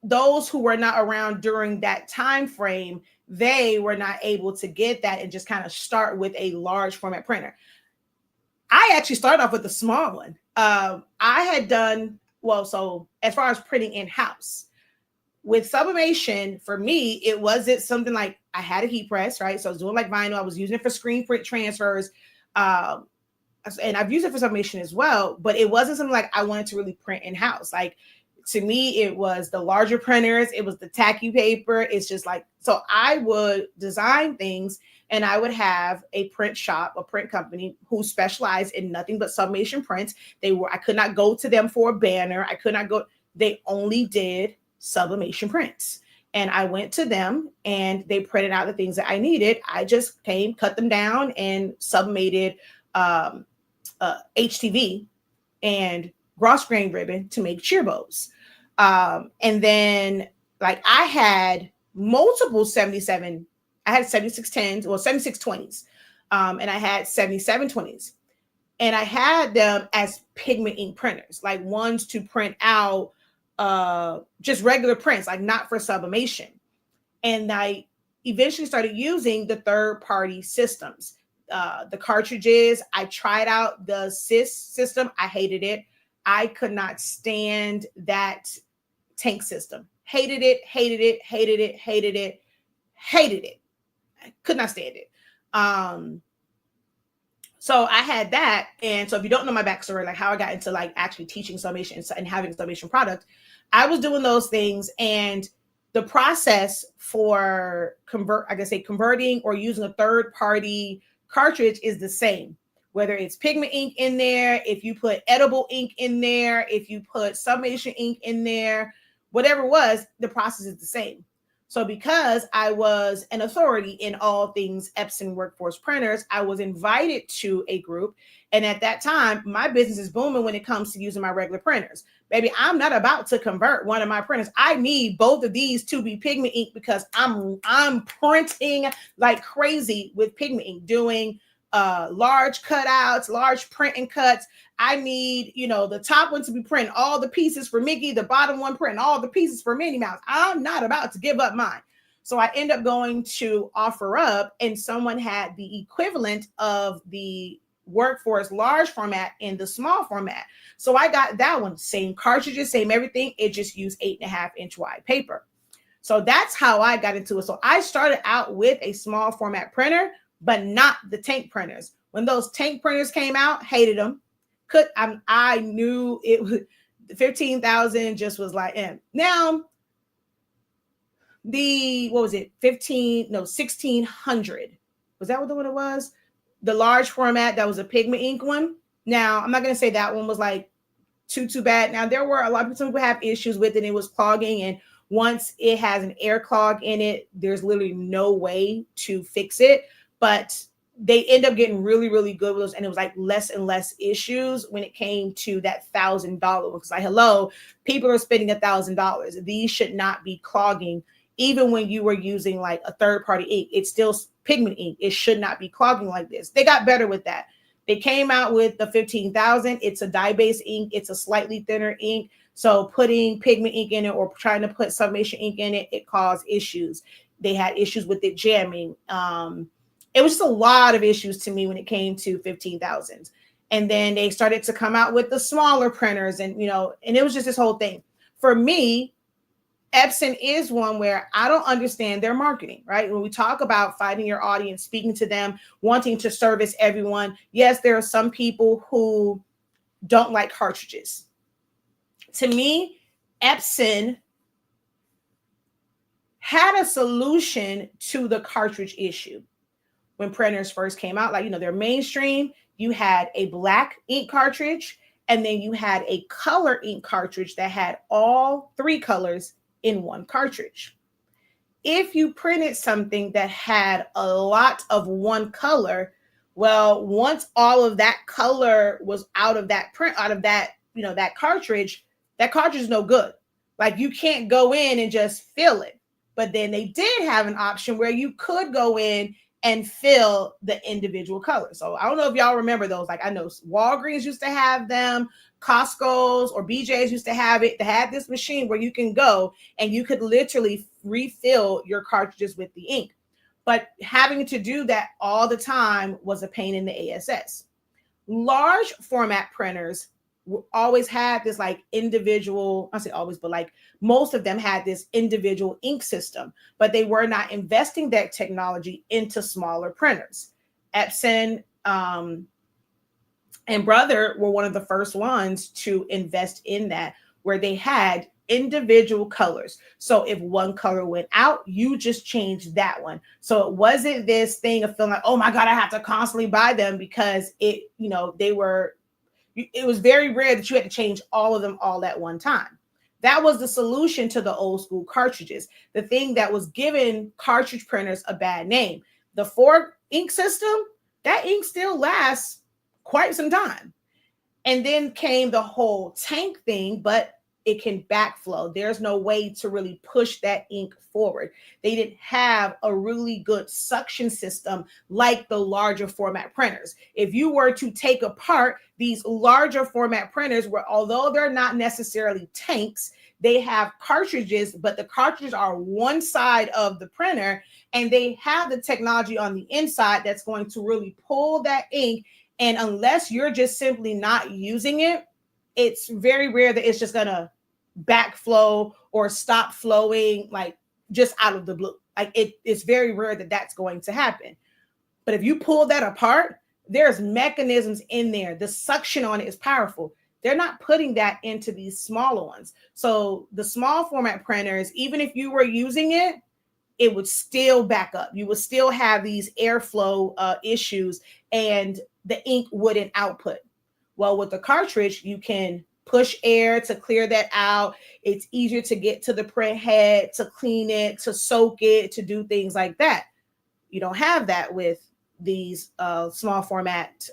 those who were not around during that time frame, they were not able to get that and just kind of start with a large format printer. I actually started off with a small one. I had done well, so as far as printing in house with sublimation, for me, it wasn't something like I had a heat press, right? So I was doing like vinyl. I was using it for screen print transfers. Um, and I've used it for sublimation as well, but it wasn't something like I wanted to really print in house. Like to me, it was the larger printers, it was the tacky paper. It's just like, so I would design things and I would have a print shop, a print company who specialized in nothing but sublimation prints. I could not go to them for a banner. I could not go, they only did sublimation prints. And I went to them and they printed out the things that I needed. I just came, cut them down, and sublimated HTV and gross grain ribbon to make cheer bows. And then like I had multiple 77, I had 7610s or 7620s, and I had 7720s. And I had them as pigment ink printers, like ones to print out just regular prints, like not for sublimation. And I eventually started using the third-party systems. The cartridges, I tried out the SIS system. I hated it. I could not stand that tank system. Hated it, hated it, hated it, hated it, hated it. I could not stand it. So I had that. And so if you don't know my backstory, like how I got into like actually teaching sublimation and having sublimation product, I was doing those things. And the process for converting or using a third party cartridge is the same, whether it's pigment ink in there, if you put edible ink in there, if you put sublimation ink in there, whatever it was, the process is the same. So because I was an authority in all things Epson workforce printers, I was invited to a group. And at that time, my business is booming when it comes to using my regular printers. Baby, I'm not about to convert one of my printers. I need both of these to be pigment ink because I'm printing like crazy with pigment ink, doing large cutouts, large print and cuts. I need, the top one to be printing all the pieces for Mickey, the bottom one printing all the pieces for Minnie Mouse. I'm not about to give up mine. So I end up going to offer up, and someone had the equivalent of the workforce large format in the small format. So I got that one, same cartridges, same everything. It just used 8.5-inch wide paper. So that's how I got into it. So I started out with a small format printer, but not the tank printers. When those tank printers came out, hated them. I knew it was 15,000 just was like, Now what was it? 1600. Was that what the one it was? The large format, that was a pigment ink one. Now, I'm not going to say that one was like too bad. Now, there were a lot of people who have issues with it. It was clogging. And once it has an air clog in it, there's literally no way to fix it. But they end up getting really, really good with those. And it was like less and less issues when it came to that $1,000. Because like, hello, people are spending $1,000. These should not be clogging. Even when you were using like a third party ink, it's still pigment ink. It should not be clogging like this. They got better with that. They came out with the 15,000. It's a dye-based ink. It's a slightly thinner ink. So putting pigment ink in it or trying to put sublimation ink in it, it caused issues. They had issues with it jamming. It was just a lot of issues to me when it came to 15,000. And then they started to come out with the smaller printers and it was just this whole thing. For me, Epson is one where I don't understand their marketing, right? When we talk about finding your audience, speaking to them, wanting to service everyone. Yes, there are some people who don't like cartridges. To me, Epson had a solution to the cartridge issue. When printers first came out, they're mainstream, you had a black ink cartridge, and then you had a color ink cartridge that had all three colors in one cartridge. If you printed something that had a lot of one color, well, once all of that color was out of that that cartridge is no good. Like you can't go in and just fill it. But then they did have an option where you could go in and fill the individual colors. So I don't know if y'all remember those. Like I know Walgreens used to have them, Costco's or BJ's used to have it. They had this machine where you can go and you could literally refill your cartridges with the ink. But having to do that all the time was a pain in the ASS. Large format printers always had this like individual, I say always, but like most of them had this individual ink system, but they were not investing that technology into smaller printers. Epson and Brother were one of the first ones to invest in that, where they had individual colors. So if one color went out, you just changed that one. So it wasn't this thing of feeling like, oh my God, I have to constantly buy them, because it, you know, it was very rare that you had to change all of them all at one time. That was the solution to the old school cartridges. The thing that was giving cartridge printers a bad name. The 4 ink system, that ink still lasts quite some time. And then came the whole tank thing, but it can backflow. There's no way to really push that ink forward. They didn't have a really good suction system like the larger format printers. If you were to take apart these larger format printers, where although they're not necessarily tanks, they have cartridges, but the cartridges are one side of the printer, and they have the technology on the inside that's going to really pull that ink. And unless you're just simply not using it, it's very rare that it's just gonna backflow or stop flowing, like just out of the blue. Like it's very rare that that's going to happen. But if you pull that apart, there's mechanisms in there. The suction on it is powerful. They're not putting that into these smaller ones. So the small format printers, even if you were using it, it would still back up. You would still have these airflow issues, and the ink wouldn't output. Well, with the cartridge, you can push air to clear that out. It's easier to get to the print head, to clean it, to soak it, to do things like that. You don't have that with these small format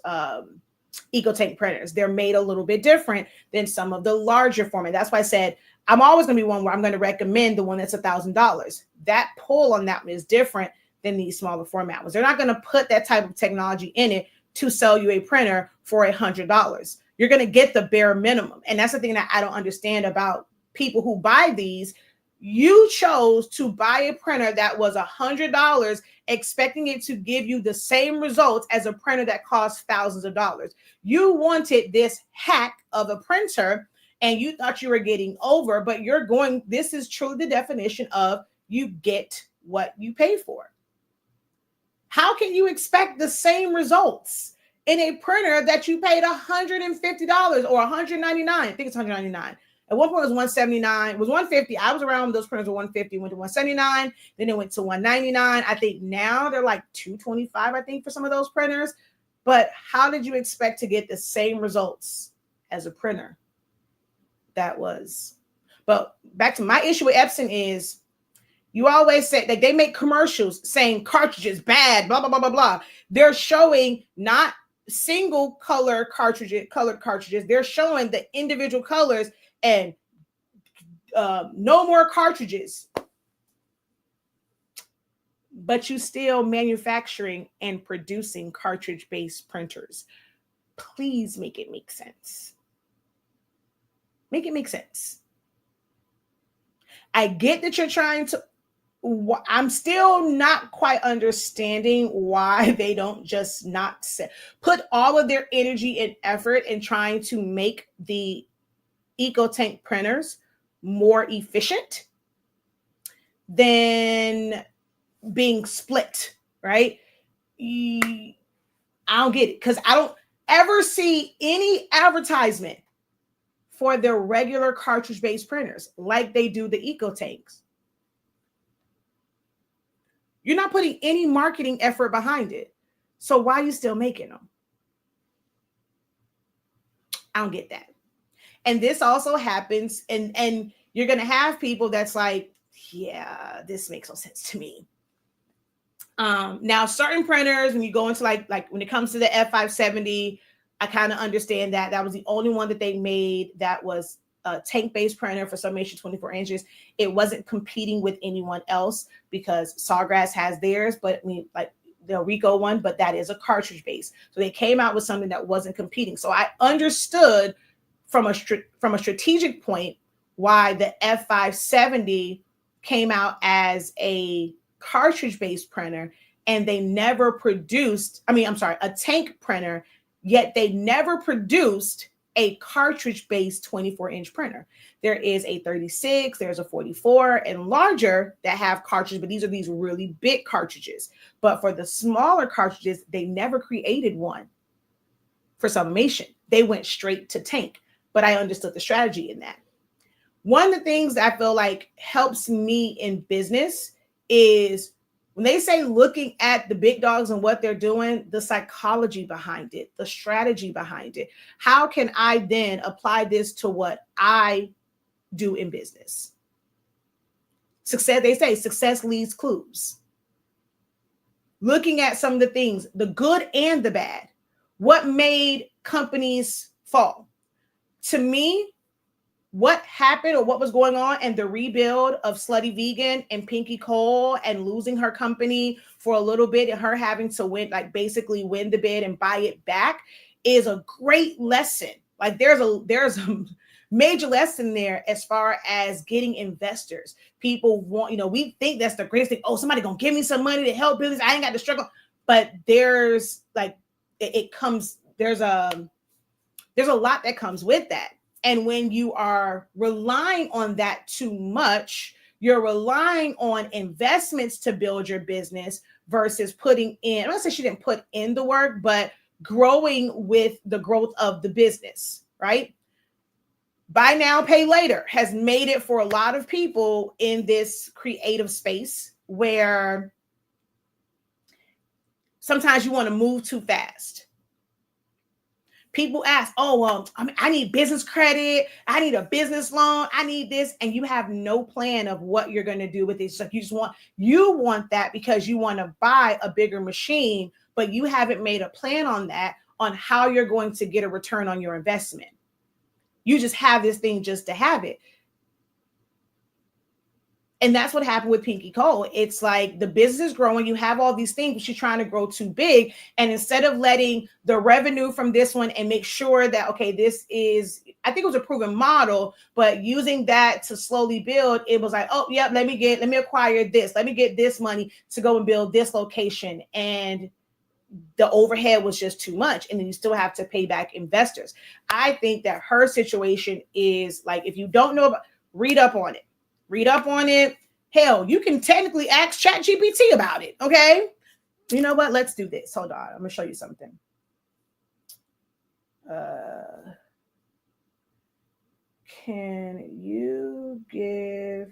EcoTank printers. They're made a little bit different than some of the larger format. That's why I said I'm always going to be one where I'm going to recommend the one that's $1,000. That pull on that one is different than these smaller format ones. They're not going to put that type of technology in it to sell you a printer for $100. You're going to get the bare minimum. And that's the thing that I don't understand about people who buy these. You chose to buy a printer that was $100, expecting it to give you the same results as a printer that costs thousands of dollars. You wanted this hack of a printer, and you thought you were getting over, but this is truly the definition of you get what you pay for. How can you expect the same results in a printer that you paid $150 or $199? I think it's $199. At one point it was $179, it was $150. I was around when those printers were $150, went to $179, then it went to $199. I think now they're like $225, I think, for some of those printers. But how did you expect to get the same results as a printer? But back to my issue with Epson is, you always say that they make commercials saying cartridges bad, blah, blah, blah, blah, blah. They're showing not single color colored cartridges. They're showing the individual colors and no more cartridges. But you still manufacturing and producing cartridge-based printers. Please make it make sense. Make it make sense. I get that you're trying to. I'm still not quite understanding why they don't just not put all of their energy and effort in trying to make the EcoTank printers more efficient than being split, right? I don't get it, because I don't ever see any advertisement for their regular cartridge-based printers like they do the EcoTanks. You're not putting any marketing effort behind it. So why are you still making them? I don't get that. And this also happens, and you're going to have people that's like, yeah, this makes no sense to me. Now, certain printers, when you go into like when it comes to the F570, I kind of understand that. That was the only one that they made that was a tank-based printer for sublimation 24 inches. It wasn't competing with anyone else because Sawgrass has theirs. But I mean, like the Rico one, but that is a cartridge base. So they came out with something that wasn't competing. So I understood from a strategic point why the F570 came out as a cartridge based printer, and they never produced, a tank printer, yet they never produced a cartridge based 24-inch printer. There is a 36, there's a 44, and larger that have cartridges, but these are these really big cartridges. But for the smaller cartridges, they never created one for sublimation. They went straight to tank, but I understood the strategy in that. One of the things that I feel like helps me in business is when they say looking at the big dogs and what they're doing, the psychology behind it, the strategy behind it. How can I then apply this to what I do in business? Success, they say success leaves clues. Looking at some of the things, the good and the bad. What made companies fall? To me, what happened or what was going on and the rebuild of Slutty Vegan and Pinky Cole and losing her company for a little bit and her having to win, like basically win the bid and buy it back, is a great lesson. Like there's a major lesson there as far as getting investors. People want, we think that's the greatest thing. Oh, somebody gonna give me some money to help business. I ain't got to struggle. But there's like, there's a lot that comes with that. And when you are relying on that too much, you're relying on investments to build your business versus putting in, I'm not saying she didn't put in the work, but growing with the growth of the business, right? Buy now, pay later has made it for a lot of people in this creative space where sometimes you want to move too fast. People ask, oh, well, I need business credit. I need a business loan. I need this. And you have no plan of what you're going to do with it. So you want that because you want to buy a bigger machine, but you haven't made a plan on that, on how you're going to get a return on your investment. You just have this thing just to have it. And that's what happened with Pinky Cole. It's like the business is growing. You have all these things, but she's trying to grow too big. And instead of letting the revenue from this one and make sure that, okay, this is, I think it was a proven model, but using that to slowly build, it was like, oh, yeah, let me acquire this. Let me get this money to go and build this location. And the overhead was just too much. And then you still have to pay back investors. I think that her situation is like, if you don't know about, read up on it. Read up on it. Hell, you can technically ask ChatGPT about it. Okay. You know what? Let's do this. Hold on. I'm going to show you something. Can you give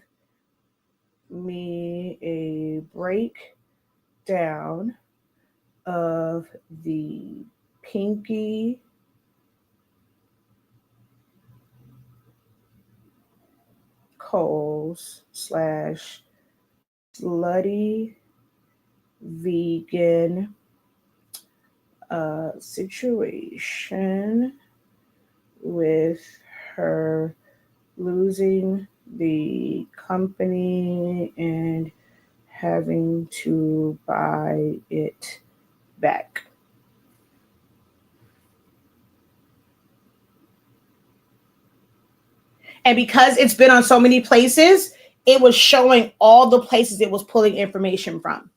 me a breakdown of the Pinky Cole's / Slutty Vegan situation with her losing the company and having to buy it back? And because it's been on so many places, it was showing all the places it was pulling information from.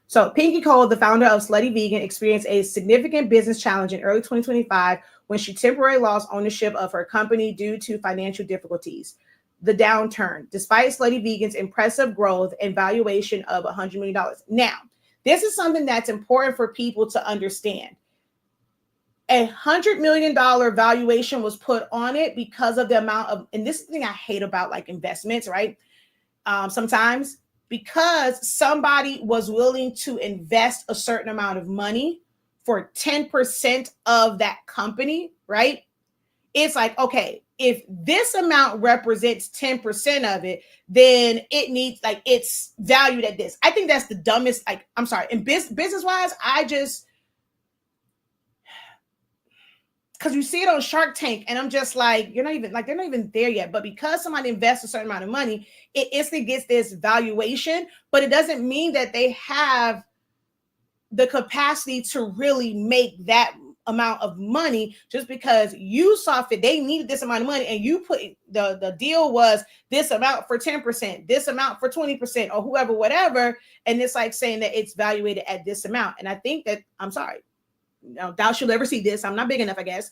So Pinky Cole, the founder of Slutty Vegan, experienced a significant business challenge in early 2025 when she temporarily lost ownership of her company due to financial difficulties. The downturn, despite Slutty Vegan's impressive growth and valuation of $100 million. Now, this is something that's important for people to understand. $100 million valuation was put on it because of the amount of, and this is the thing I hate about like investments, right? Sometimes because somebody was willing to invest a certain amount of money for 10% of that company, right? It's like, okay, if this amount represents 10% of it, then it needs, like, it's valued at this. I think that's the dumbest, like, I'm sorry. In business wise, because you see it on Shark Tank, and I'm just like, they're not even there yet. But because somebody invests a certain amount of money, it instantly gets this valuation, but it doesn't mean that they have the capacity to really make that amount of money just because you saw fit they needed this amount of money, and you put the deal was this amount for 10%, this amount for 20%, or whoever, whatever. And it's like saying that it's valuated at this amount. And I think that, I'm sorry, doubt you'll ever see this. I'm not big enough, I guess.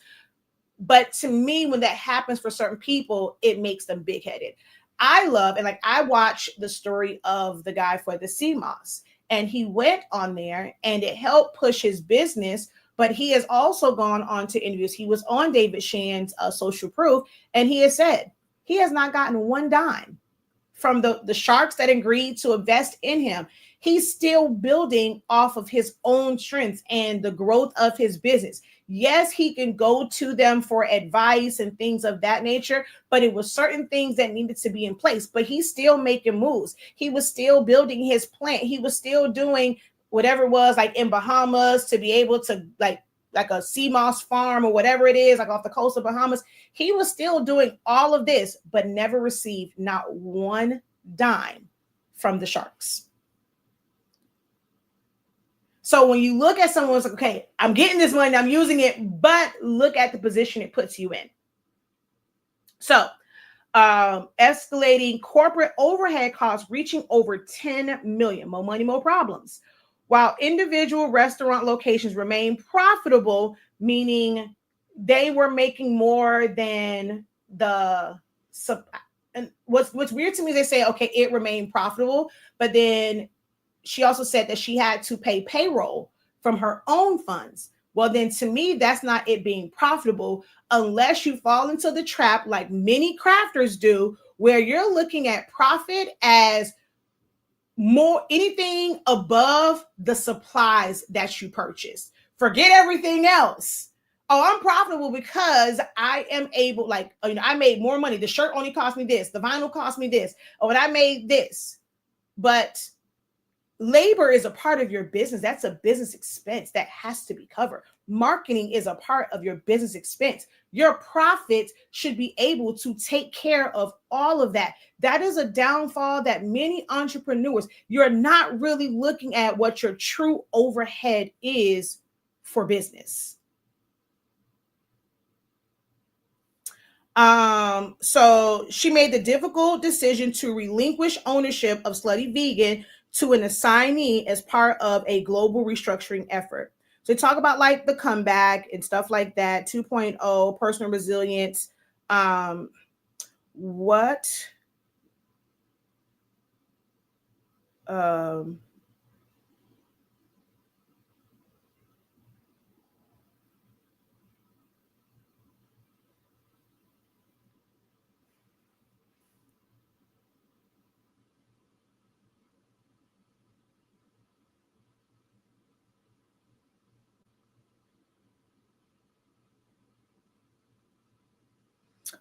But to me, when that happens for certain people, it makes them big headed. I love, and like, I watched the story of the guy for the CMOS, and he went on there and it helped push his business. But he has also gone on to interviews. He was on David Shan's Social Proof, and he has said he has not gotten one dime from the sharks that agreed to invest in him. He's still building off of his own strengths and the growth of his business. Yes, he can go to them for advice and things of that nature, but it was certain things that needed to be in place. But he's still making moves. He was still building his plant. He was still doing whatever it was, like in Bahamas, to be able to like a CMOS farm or whatever it is, like off the coast of Bahamas. He was still doing all of this, but never received not one dime from the sharks. So when you look at someone who's like, okay, I'm getting this money, I'm using it, but look at the position it puts you in. So escalating corporate overhead costs reaching over 10 million. More money, more problems. While individual restaurant locations remain profitable, meaning they were making more than the and what's weird to me is they say, okay, it remained profitable, but then she also said that she had to pay payroll from her own funds. Well, then to me, that's not it being profitable unless you fall into the trap like many crafters do, where you're looking at profit as more anything above the supplies that you purchase. Forget everything else. Oh, I'm profitable because I am able, like, I made more money. The shirt only cost me this. The vinyl cost me this. Oh, and I made this. But labor is a part of your business. That's a business expense that has to be covered. Marketing is a part of your business expense. Your profits should be able to take care of all of that. That is a downfall that many entrepreneurs, you're not really looking at what your true overhead is for business. So she made the difficult decision to relinquish ownership of Slutty Vegan to an assignee as part of a global restructuring effort. So talk about like the comeback and stuff like that, 2.0, personal resilience.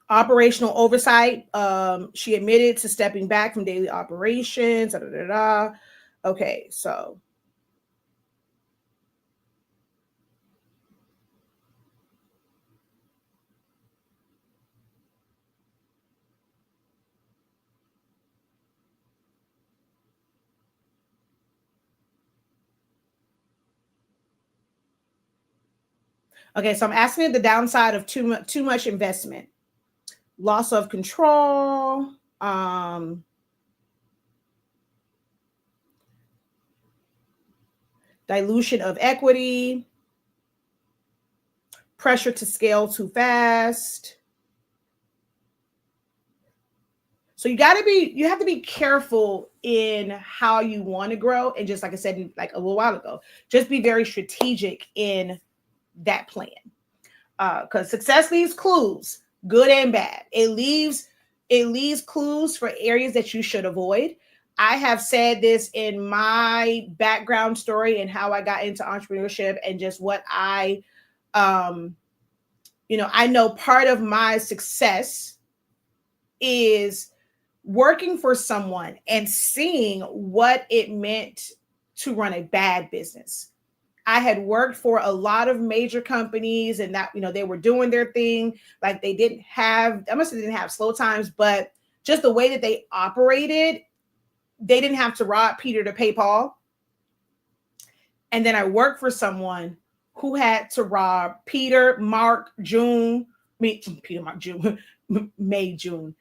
Operational oversight. She admitted to stepping back from daily operations. Okay, so I'm asking the downside of too much investment, loss of control, dilution of equity, pressure to scale too fast. So you have to be careful in how you want to grow. And just like I said, like a little while ago, just be very strategic in that plan. Because success leaves clues, good and bad. It leaves clues for areas that you should avoid. I have said this in my background story and how I got into entrepreneurship and just what I know part of my success is working for someone and seeing what it meant to run a bad business. I had worked for a lot of major companies and that, they were doing their thing. Like they didn't have slow times, but just the way that they operated, they didn't have to rob Peter to pay Paul. And then I worked for someone who had to rob Peter, Mark, June, me, Peter, Mark, June, May, June,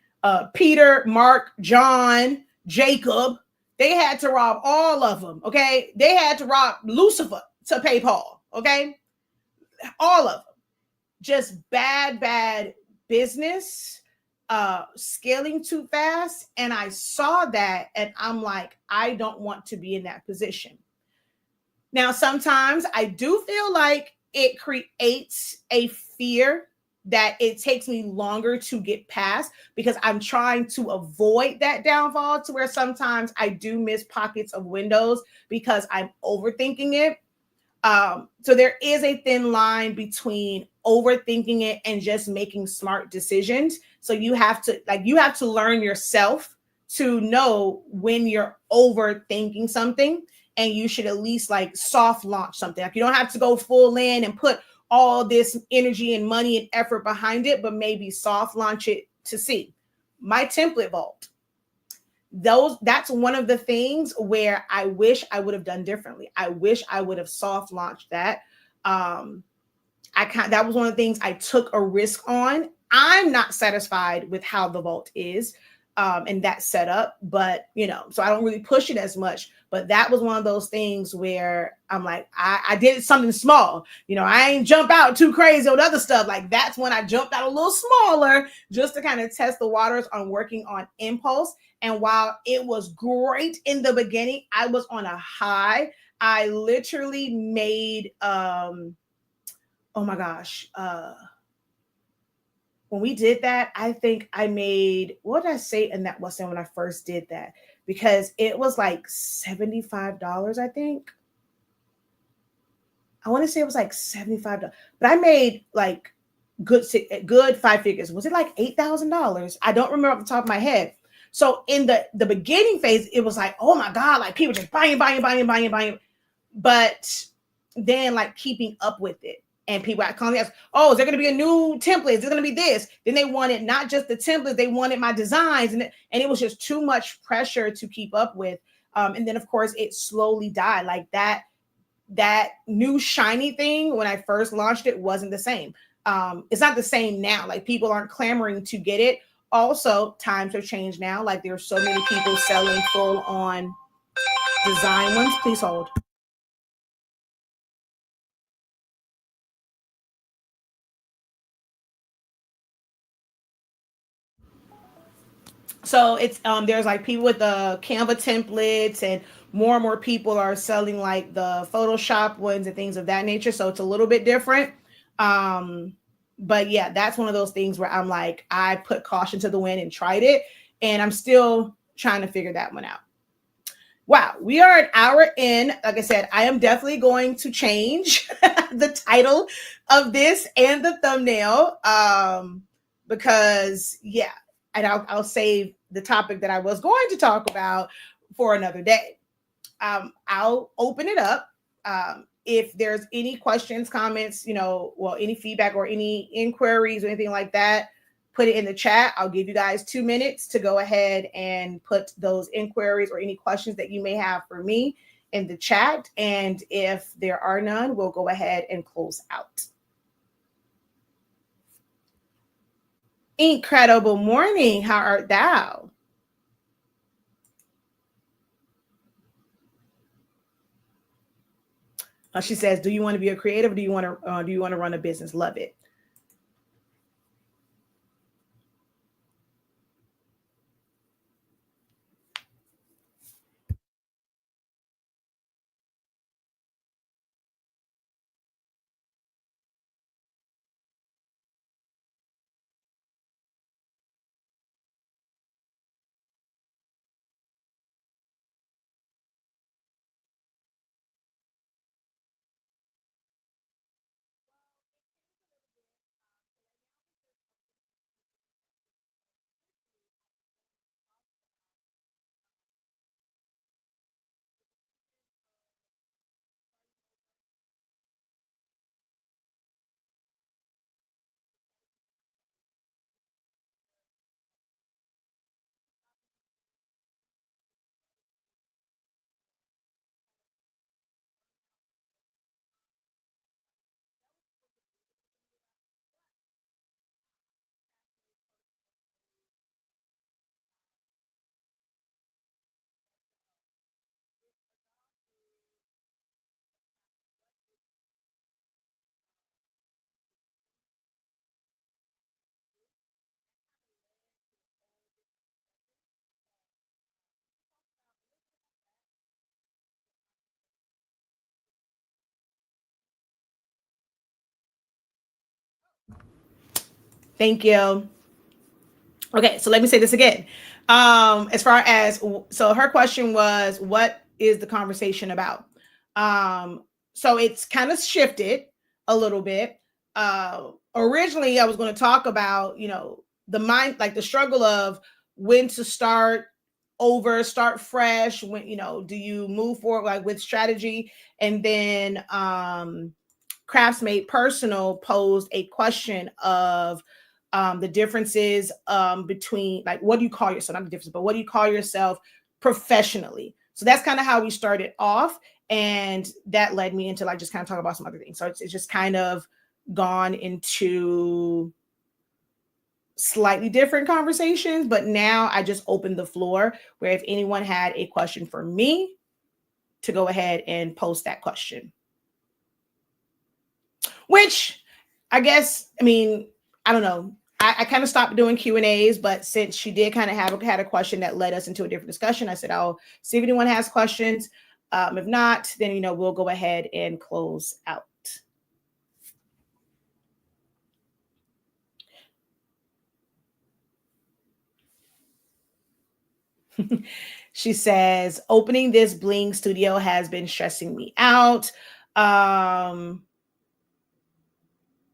Peter, Mark, John, Jacob. They had to rob all of them. Okay. They had to rob Lucifer to pay Paul. Okay. All of them. Just bad, bad business, scaling too fast. And I saw that and I'm like, I don't want to be in that position. Now, sometimes I do feel like it creates a fear that it takes me longer to get past because I'm trying to avoid that downfall to where sometimes I do miss pockets of windows because I'm overthinking it. So there is a thin line between overthinking it and just making smart decisions. So you have to learn yourself to know when you're overthinking something, and you should at least like soft launch something. Like you don't have to go full in and put all this energy and money and effort behind it, but maybe soft launch it to see. My template vault, that's one of the things where I wish I would have done differently. I wish I would have soft launched that. um that was one of the things I took a risk on. I'm not satisfied with how the vault is, and that setup, but so I don't really push it as much. But that was one of those things where I'm like, I did something small. I ain't jump out too crazy with other stuff. Like that's when I jumped out a little smaller just to kind of test the waters on working on impulse. And while it was great in the beginning, I was on a high. I literally made oh my gosh, when we did that, I think I made, what did I say in that lesson when I first did that? Because it was like $75, I think. I want to say it was like $75, but I made like good five figures. Was it like $8,000? I don't remember off the top of my head. So in the beginning phase, it was like, oh my God, like people just buying, buying, buying, buying, buying. But then like keeping up with it. And people constantly ask, oh, is there going to be a new template? Is there going to be this? Then they wanted not just the templates, they wanted my designs. And it was just too much pressure to keep up with. And then, of course, it slowly died. Like that new shiny thing when I first launched it wasn't the same. It's not the same now. Like people aren't clamoring to get it. Also, times have changed now. Like there are so many people selling full on design ones. Please hold. So it's there's like people with the Canva templates, and more people are selling like the Photoshop ones and things of that nature. So it's a little bit different. Um, but yeah, that's one of those things where I'm like, I put caution to the wind and tried it, and I'm still trying to figure that one out. Wow, we are an hour in. Like I said, I am definitely going to change the title of this and the thumbnail, because yeah, and I'll save the topic that I was going to talk about for another day. I'll open it up. If there's any questions, comments, well, any feedback or any inquiries or anything like that, put it in the chat. I'll give you guys 2 minutes to go ahead and put those inquiries or any questions that you may have for me in the chat. And if there are none, we'll go ahead and close out. Incredible morning. How art thou? She says, "Do you want to be a creative? Or do you want to run a business? Love it." Thank you. Okay, so let me say this again. As far as, so her question was, what is the conversation about? Um, so it's kind of shifted a little bit. Originally, I was going to talk about, the mind, like the struggle of when to start over, start fresh. When, do you move forward like with strategy? And then Crafts Made Personal posed a question of the differences between, like, what do you call yourself? Not the difference, but what do you call yourself professionally? So that's kind of how we started off. And that led me into like just kind of talk about some other things. So it's just kind of gone into slightly different conversations. But now I just opened the floor where if anyone had a question for me, to go ahead and post that question. Which I guess, I mean, I don't know. I kind of stopped doing Q&As, but since she did kind of had a question that led us into a different discussion, I said, I'll see if anyone has questions. If not, then, we'll go ahead and close out. She says, opening this bling studio has been stressing me out.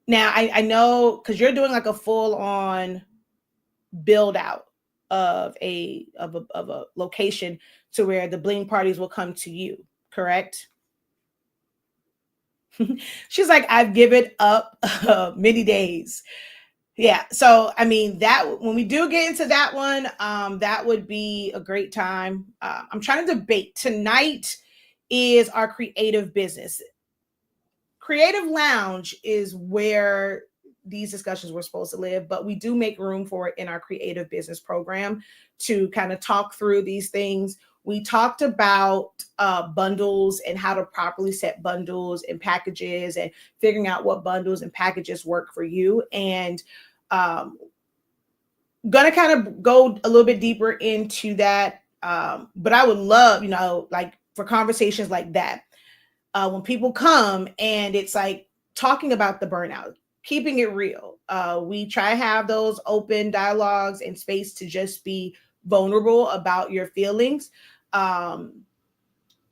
Now I know, because you're doing like a full on build out of a location to where the bling parties will come to you, correct? She's like, I've given up many days. Yeah. So, I mean, that when we do get into that one, that would be a great time. I'm trying to debate. Tonight is our creative business. Creative Lounge is where these discussions were supposed to live, but we do make room for it in our creative business program to kind of talk through these things. We talked about bundles and how to properly set bundles and packages and figuring out what bundles and packages work for you. And gonna kind of go a little bit deeper into that. But I would love, like for conversations like that, when people come and it's like talking about the burnout, keeping it real. We try to have those open dialogues and space to just be vulnerable about your feelings and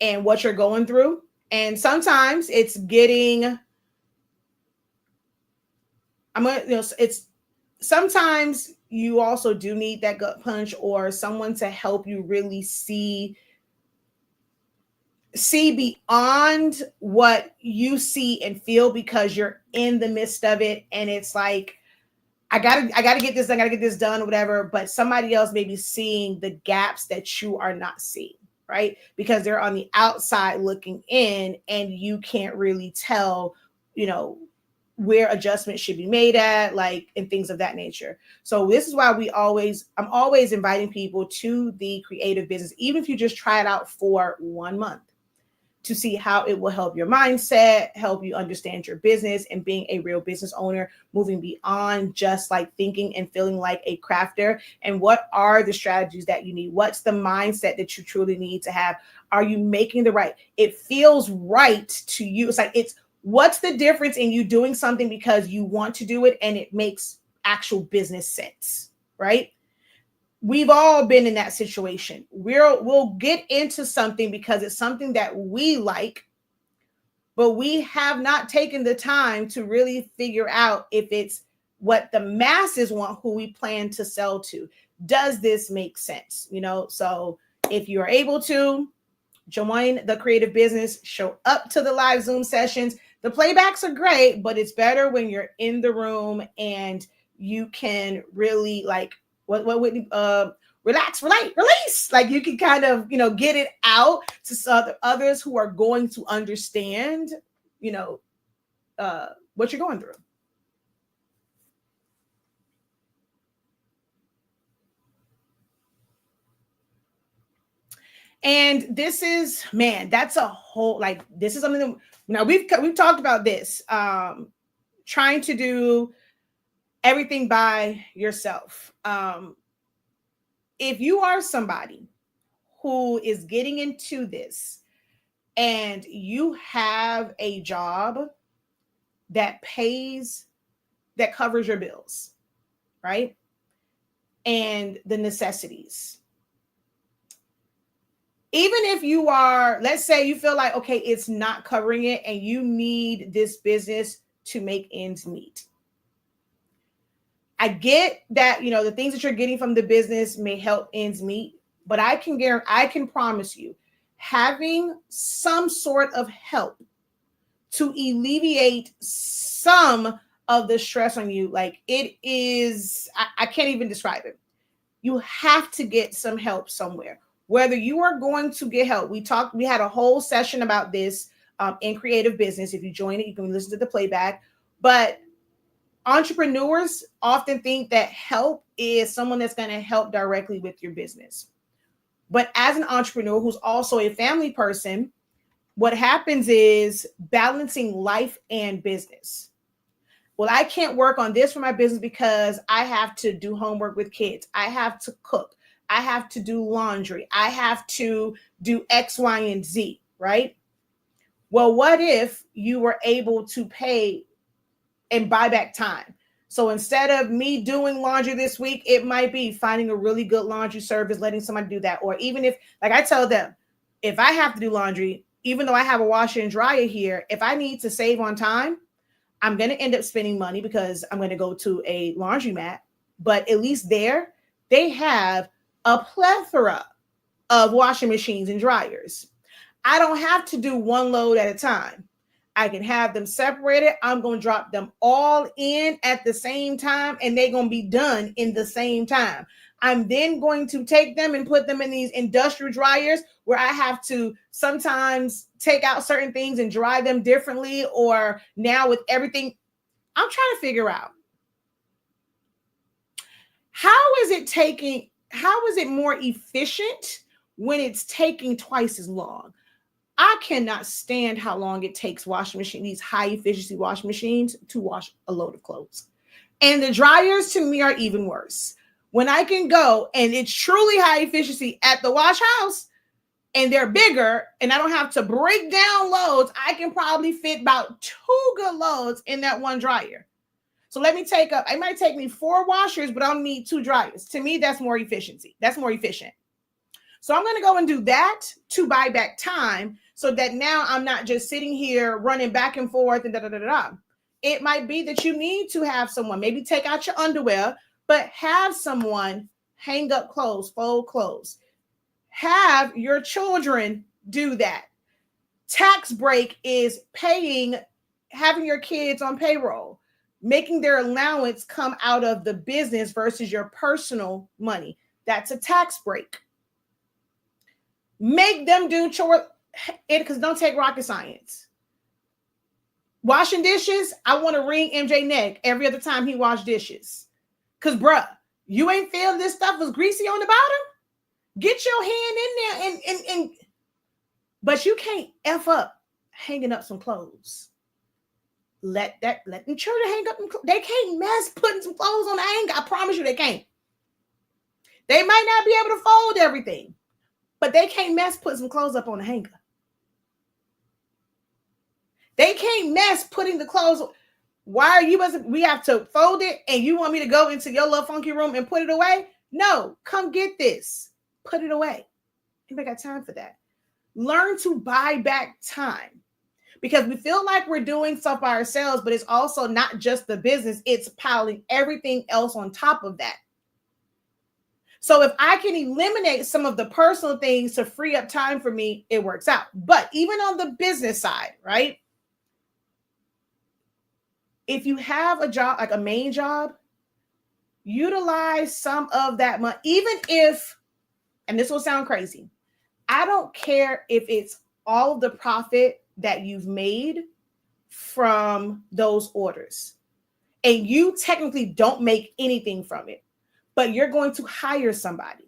what you're going through. And sometimes it's getting, it's sometimes you also do need that gut punch or someone to help you really see beyond what you see and feel, because you're in the midst of it and it's like, I gotta get this done, I gotta get this done, whatever. But somebody else may be seeing the gaps that you are not seeing, right? Because they're on the outside looking in and you can't really tell, you know, where adjustments should be made at, like, and things of that nature. So this is why I'm always inviting people to the creative business, even if you just try it out for 1 month, to see how it will help your mindset, help you understand your business and being a real business owner, moving beyond just like thinking and feeling like a crafter. And what are the strategies that you need? What's the mindset that you truly need to have? Are you making the right? It feels right to you. It's like, what's the difference in you doing something because you want to do it and it makes actual business sense, right? We've all been in that situation. We'll get into something because it's something that we like, but we have not taken the time to really figure out if it's what the masses want, who we plan to sell to. Does this make sense? So if you are able to join the creative business, show up to the live Zoom sessions. The playbacks are great, but it's better when you're in the room and you can really like relax, relate, release. Like you can kind of, get it out to others who are going to understand, what you're going through. And this is, man, that's a whole, like, this is something that, we've talked about this, trying to do everything by yourself. If you are somebody who is getting into this and you have a job that covers your bills, right? And the necessities. Even if you are, let's say you feel like, okay, it's not covering it and you need this business to make ends meet. I get that, the things that you're getting from the business may help ends meet, but I can promise you, having some sort of help to alleviate some of the stress on you, like it is, I can't even describe it. You have to get some help somewhere. Whether you are going to get help, we had a whole session about this in Creative Business. If you join it, you can listen to the playback. But entrepreneurs often think that help is someone that's going to help directly with your business. But as an entrepreneur who's also a family person, what happens is balancing life and business. Well, I can't work on this for my business because I have to do homework with kids. I have to cook. I have to do laundry. I have to do X, Y, and Z, right? Well, what if you were able to pay and buy back time? So instead of me doing laundry this week, it might be finding a really good laundry service, letting somebody do that. Or even if, like I tell them, if I have to do laundry, even though I have a washer and dryer here, if I need to save on time, I'm going to end up spending money because I'm going to go to a laundromat. But at least there, they have a plethora of washing machines and dryers. I don't have to do one load at a time. I can have them separated. I'm going to drop them all in at the same time, and they're going to be done in the same time. I'm then going to take them and put them in these industrial dryers where I have to sometimes take out certain things and dry them differently. Or now with everything, I'm trying to figure out how is it more efficient when it's taking twice as long? I cannot stand how long it takes these high efficiency washing machines to wash a load of clothes. And the dryers to me are even worse. When I can go and it's truly high efficiency at the wash house and they're bigger and I don't have to break down loads, I can probably fit about 2 good loads in that one dryer. So it might take me 4 washers, but I'll need 2 dryers. To me, that's more efficiency. That's more efficient. So I'm going to go and do that to buy back time so that now I'm not just sitting here running back and forth and da-da-da-da. It might be that you need to have someone, maybe take out your underwear, but have someone hang up clothes, fold clothes. Have your children do that. Tax break is having your kids on payroll, making their allowance come out of the business versus your personal money. That's a tax break. Make them do chores, because don't take rocket science. Washing dishes, I want to wring MJ neck every other time he washed dishes. Because, bruh, you ain't feel this stuff was greasy on the bottom? Get your hand in there but you can't F up hanging up some clothes. Let them children hang up. They can't mess putting some clothes on the hanger. I promise you they can't. They might not be able to fold everything, but they can't mess putting some clothes up on the hanger. They can't mess putting the clothes. We have to fold it and you want me to go into your little funky room and put it away? No, come get this. Put it away. Anybody got time for that? Learn to buy back time, because we feel like we're doing stuff by ourselves, but it's also not just the business. It's piling everything else on top of that. So if I can eliminate some of the personal things to free up time for me, it works out. But even on the business side, right? If you have a job, like a main job, utilize some of that money, even if, and this will sound crazy, I don't care if it's all of the profit that you've made from those orders and you technically don't make anything from it, but you're going to hire somebody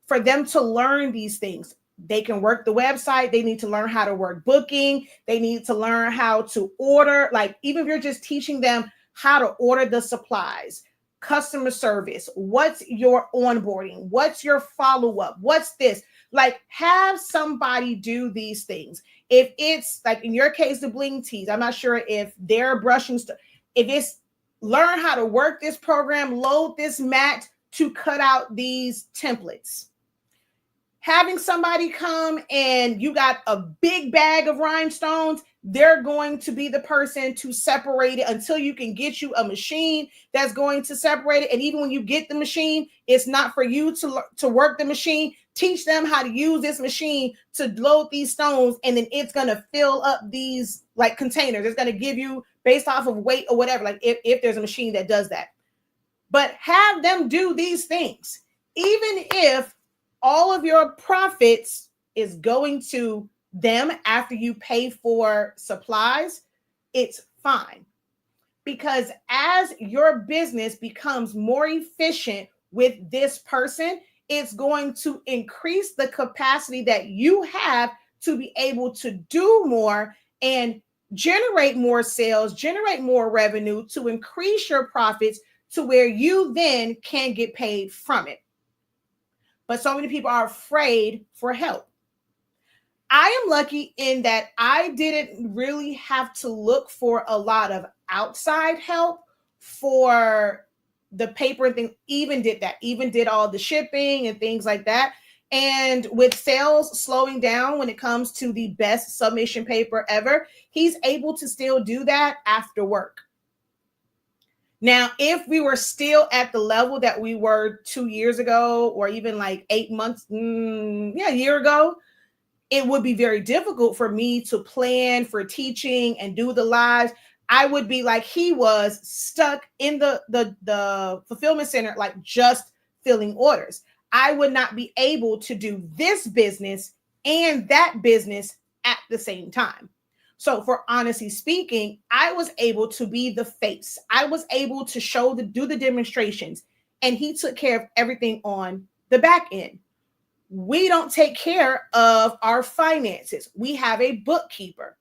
for them to learn these things. They can work the website. They need to learn how to work booking. They need to learn how to order. Like, even if you're just teaching them how to order the supplies, customer service, what's your onboarding, what's your follow-up, what's this? Like, have somebody do these things. If it's like in your case, the bling tees, I'm not sure if they're brushing stuff. If it's learn how to work this program, load this mat to cut out these templates. Having somebody come and you got a big bag of rhinestones, they're going to be the person to separate it until you can get you a machine that's going to separate it. And even when you get the machine, it's not for you to work the machine. Teach them how to use this machine to load these stones, and then it's going to fill up these like containers. It's going to give you based off of weight or whatever, like if there's a machine that does that. But have them do these things. Even if all of your profits is going to them after you pay for supplies, it's fine. Because as your business becomes more efficient with this person, it's going to increase the capacity that you have to be able to do more and generate more sales, generate more revenue to increase your profits to where you then can get paid from it. But so many people are afraid for help. I am lucky in that I didn't really have to look for a lot of outside help for the paper and things. Even did all the shipping and things like that. And with sales slowing down when it comes to the best submission paper ever, he's able to still do that after work. Now, if we were still at the level that we were 2 years ago, or even like 8 months, a year ago, it would be very difficult for me to plan for teaching and do the lives. I would be like he was, stuck in the fulfillment center, like just filling orders. I would not be able to do this business and that business at the same time. So for honesty speaking, I was able to be the face. I was able to do the demonstrations, and he took care of everything on the back end. We don't take care of our finances. We have a bookkeeper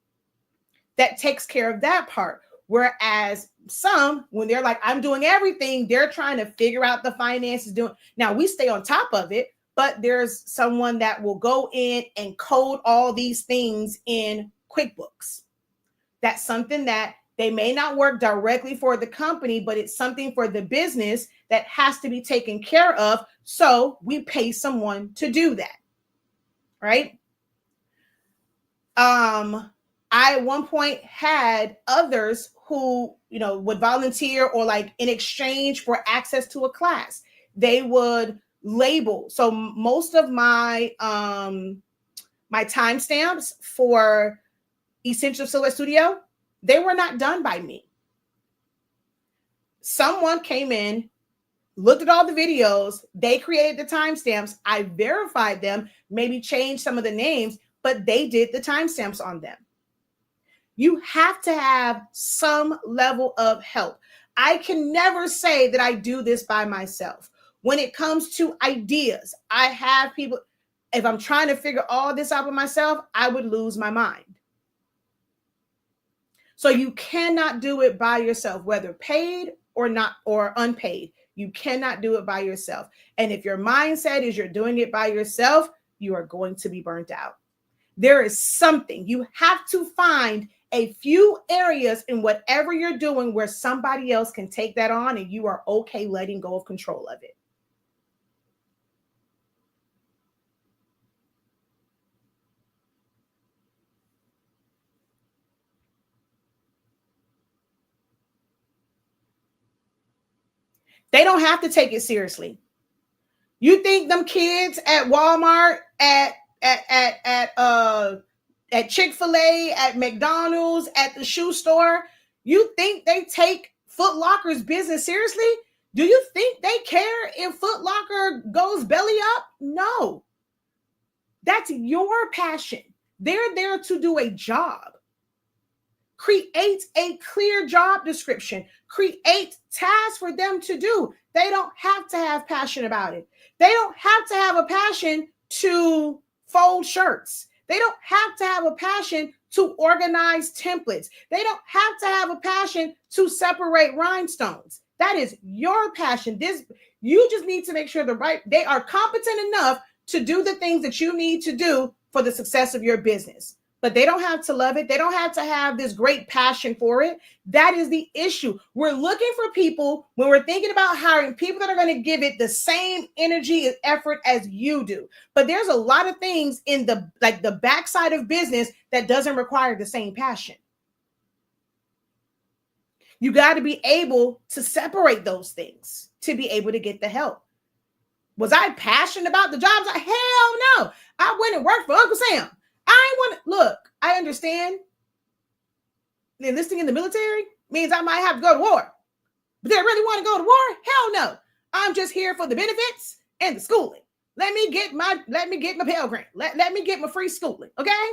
that takes care of that part. Whereas some, when they're like, I'm doing everything, they're trying to figure out the finances. Now we stay on top of it, but there's someone that will go in and code all these things in QuickBooks. That's something that they may not work directly for the company, but it's something for the business that has to be taken care of. So we pay someone to do that, right? I at one point had others who, would volunteer, or like in exchange for access to a class, they would label. So most of my my timestamps for Essential Silhouette Studio, they were not done by me. Someone came in, looked at all the videos, they created the timestamps, I verified them, maybe changed some of the names, but they did the timestamps on them. You have to have some level of help. I can never say that I do this by myself. When it comes to ideas, I have people. If I'm trying to figure all this out by myself, I would lose my mind. So you cannot do it by yourself, whether paid or not, or unpaid. You cannot do it by yourself. And if your mindset is you're doing it by yourself, you are going to be burnt out. There is something. You have to find a few areas in whatever you're doing where somebody else can take that on and you are okay letting go of control of it. They don't have to take it seriously. You think them kids at Walmart, at Chick-fil-A, at McDonald's, at the shoe store, you think they take Foot Locker's business seriously? Do you think they care if Foot Locker goes belly up? No. That's your passion. They're there to do a job. Create a clear job description. Create tasks for them to do. They don't have to have passion about it. They don't have to have a passion to fold shirts. They don't have to have a passion to organize templates. They don't have to have a passion to separate rhinestones. That is your passion. You just need to make sure they are competent enough to do the things that you need to do for the success of your business. but they don't have to love it. They don't have to have this great passion for it. That is the issue. We're looking for people when we're thinking about hiring people that are going to give it the same energy and effort as you do. But there's a lot of things in the backside of business that doesn't require the same passion. You got to be able to separate those things to be able to get the help. Was I passionate about the jobs? Hell no. I went and worked for Uncle Sam. I ain't want to look. I understand enlisting in the military means I might have to go to war. But do I really want to go to war? Hell no. I'm just here for the benefits and the schooling. Let me get my Pell Grant. Let me get my free schooling. Okay?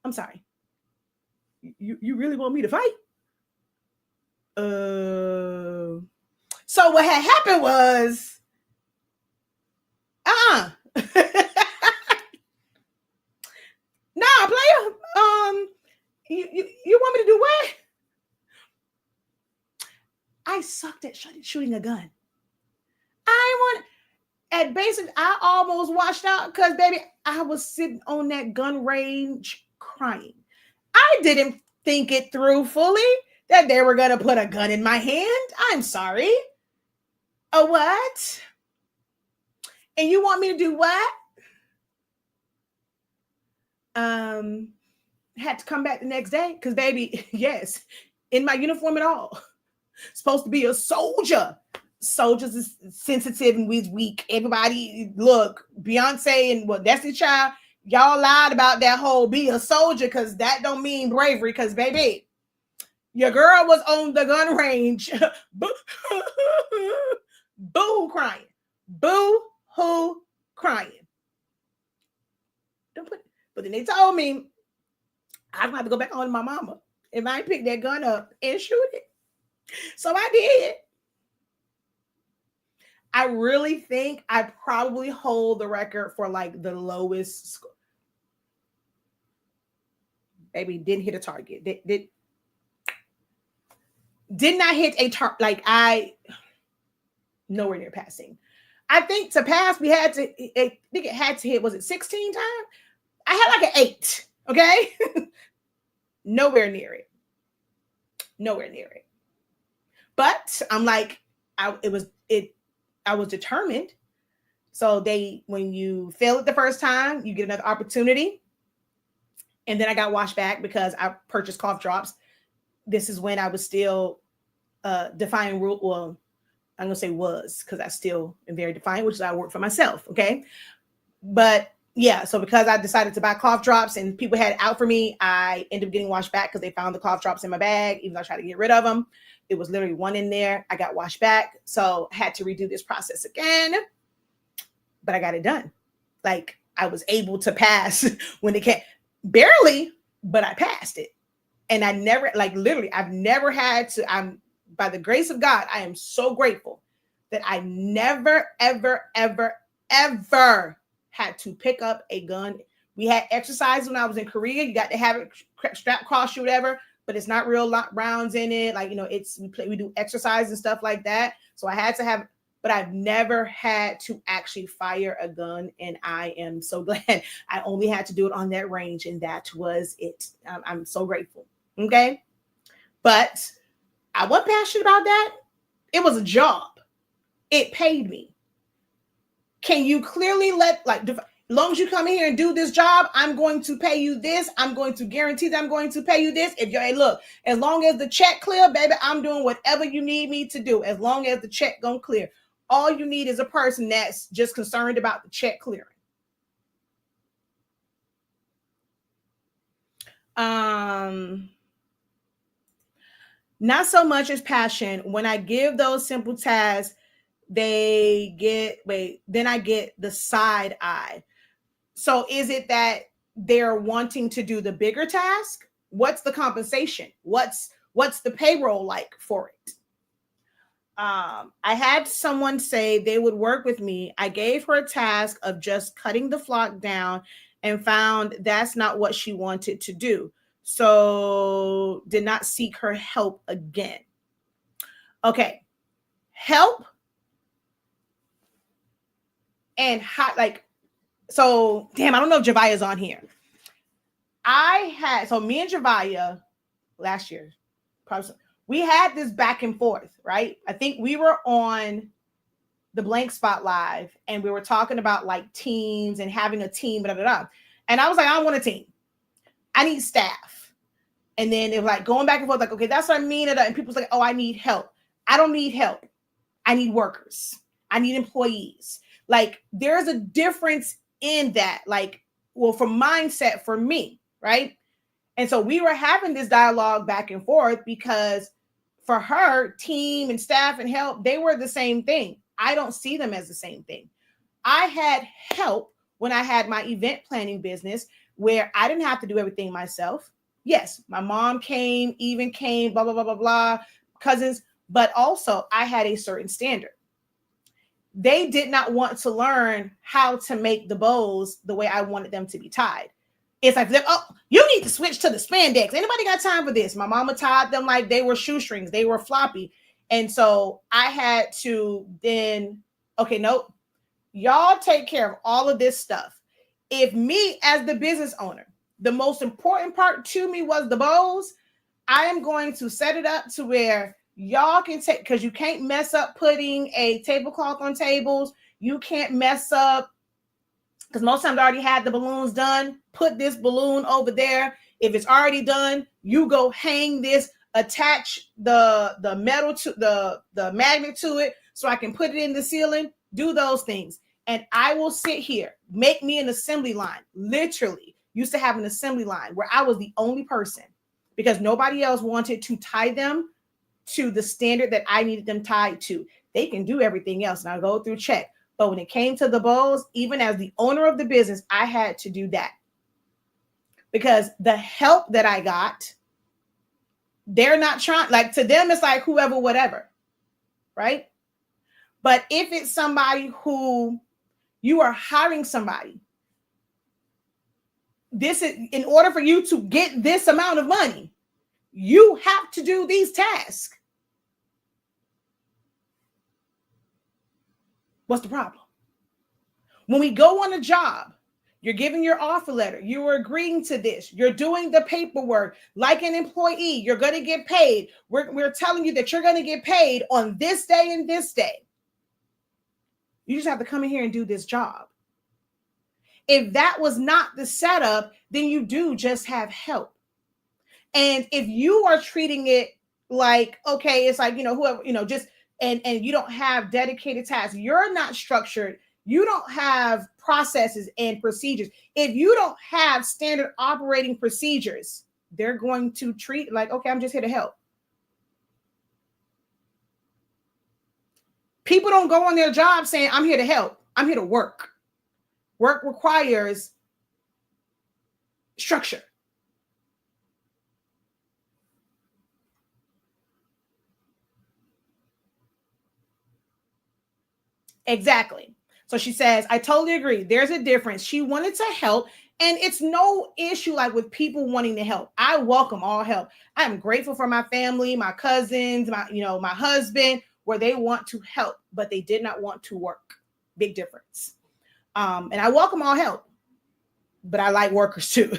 I'm sorry. You really want me to fight? So what had happened was, nah, player. You want me to do what? I sucked at shooting a gun. At basic, I almost washed out because, baby, I was sitting on that gun range crying. I didn't think it through fully that they were going to put a gun in my hand. I'm sorry. A what? And you want me to do what? Had to come back the next day because, baby, yes, in my uniform and all. Supposed to be a soldier. Soldiers is sensitive and weak. Everybody, look, Beyonce and Destiny Child, y'all lied about that whole be a soldier because that don't mean bravery because, baby, your girl was on the gun range. Boo crying. Boo-hoo crying. But then they told me I'm gonna have to go back home to my mama if I pick that gun up and shoot it. So I did. I really think I probably hold the record for like the lowest score. Baby, didn't hit a target. Did not hit a target. Like nowhere near passing. I think to pass, I think it had to hit, was it 16 times? I had like an 8, okay? Nowhere near it. But I'm like, I was determined. So when you fail it the first time, you get another opportunity. And then I got washed back because I purchased cough drops. This is when I was still defying rule. Well, I'm going to say was because I still am very defiant, which is I work for myself. Okay. But yeah, so because I decided to buy cough drops and people had it out for me, I ended up getting washed back because they found the cough drops in my bag, even though I tried to get rid of them. It was literally one in there. I got washed back. So I had to redo this process again, but I got it done. Like I was able to pass when it came, barely, but I passed it. And I never, like literally, I've never had to, by the grace of God, I am so grateful that I never, ever, ever, ever had to pick up a gun. We had exercises when I was in Korea. You got to have it strapped across you, whatever, but it's not real rounds in it. Like, we do exercise and stuff like that. So I had to have, but I've never had to actually fire a gun. And I am so glad I only had to do it on that range. And that was it. I'm so grateful. Okay. But I wasn't passionate about that. It was a job. It paid me. Can you clearly as long as you come in here and do this job, I'm going to pay you this. I'm going to guarantee that I'm going to pay you this. As long as the check clear, baby, I'm doing whatever you need me to do. As long as the check gonna clear. All you need is a person that's just concerned about the check clearing. Not so much as passion. When I give those simple tasks, then I get the side eye. So is it that they're wanting to do the bigger task? What's the compensation? What's the payroll like for it? I had someone say they would work with me. I gave her a task of just cutting the flock down and found that's not what she wanted to do. So did not seek her help again. Okay. Help and So damn, I don't know if Javia's on here. So me and Javia last year, probably, we had this back and forth, right? I think we were on the Blank Spot Live and we were talking about like teams and having a team, blah, blah, blah. And I was like, I don't want a team. I need staff. And then it was like going back and forth, like, okay, that's what I mean. And people's like, oh, I need help. I don't need help. I need workers. I need employees. Like there's a difference in that, like, well, from mindset for me, right? And so we were having this dialogue back and forth because for her, team and staff and help, they were the same thing. I don't see them as the same thing. I had help when I had my event planning business where I didn't have to do everything myself. Yes, my mom came, blah, blah, blah, blah, blah, cousins, but also I had a certain standard. They did not want to learn how to make the bows the way I wanted them to be tied. It's like, oh, you need to switch to the spandex. Anybody got time for this? My mama tied them like they were shoestrings. They were floppy. And so I had to then, okay, nope. Y'all take care of all of this stuff. If me as the business owner, the most important part to me was the bows, I am going to set it up to where y'all can take, because you can't mess up putting a tablecloth on tables. You can't mess up, because most times I already had the balloons done. Put this balloon over there. If it's already done, you go hang this, attach the metal to the magnet to it so I can put it in the ceiling, do those things. And I will sit here, make me an assembly line. Literally used to have an assembly line where I was the only person because nobody else wanted to tie them to the standard that I needed them tied to. They can do everything else and I'll go through check. But when it came to the bows, even as the owner of the business, I had to do that. Because the help that I got, they're not trying, like to them, it's like whoever, whatever, right? But if it's somebody who you are hiring somebody, this is in order for you to get this amount of money, you have to do these tasks. What's the problem? When we go on a job, you're giving your offer letter, you are agreeing to this, you're doing the paperwork like an employee, you're going to get paid. We're telling you that you're going to get paid on this day and this day. You just have to come in here and do this job. If that was not the setup, then you do just have help. And if you are treating it like, okay, it's like, whoever, just, and you don't have dedicated tasks, you're not structured, you don't have processes and procedures. If you don't have standard operating procedures, they're going to treat like, okay, I'm just here to help. People don't go on their job saying, I'm here to help. I'm here to work. Work requires structure. Exactly. So she says, I totally agree. There's a difference. She wanted to help. And it's no issue like with people wanting to help. I welcome all help. I'm grateful for my family, my cousins, my husband, where they want to help, but they did not want to work. Big difference. And I welcome all help, but I like workers too,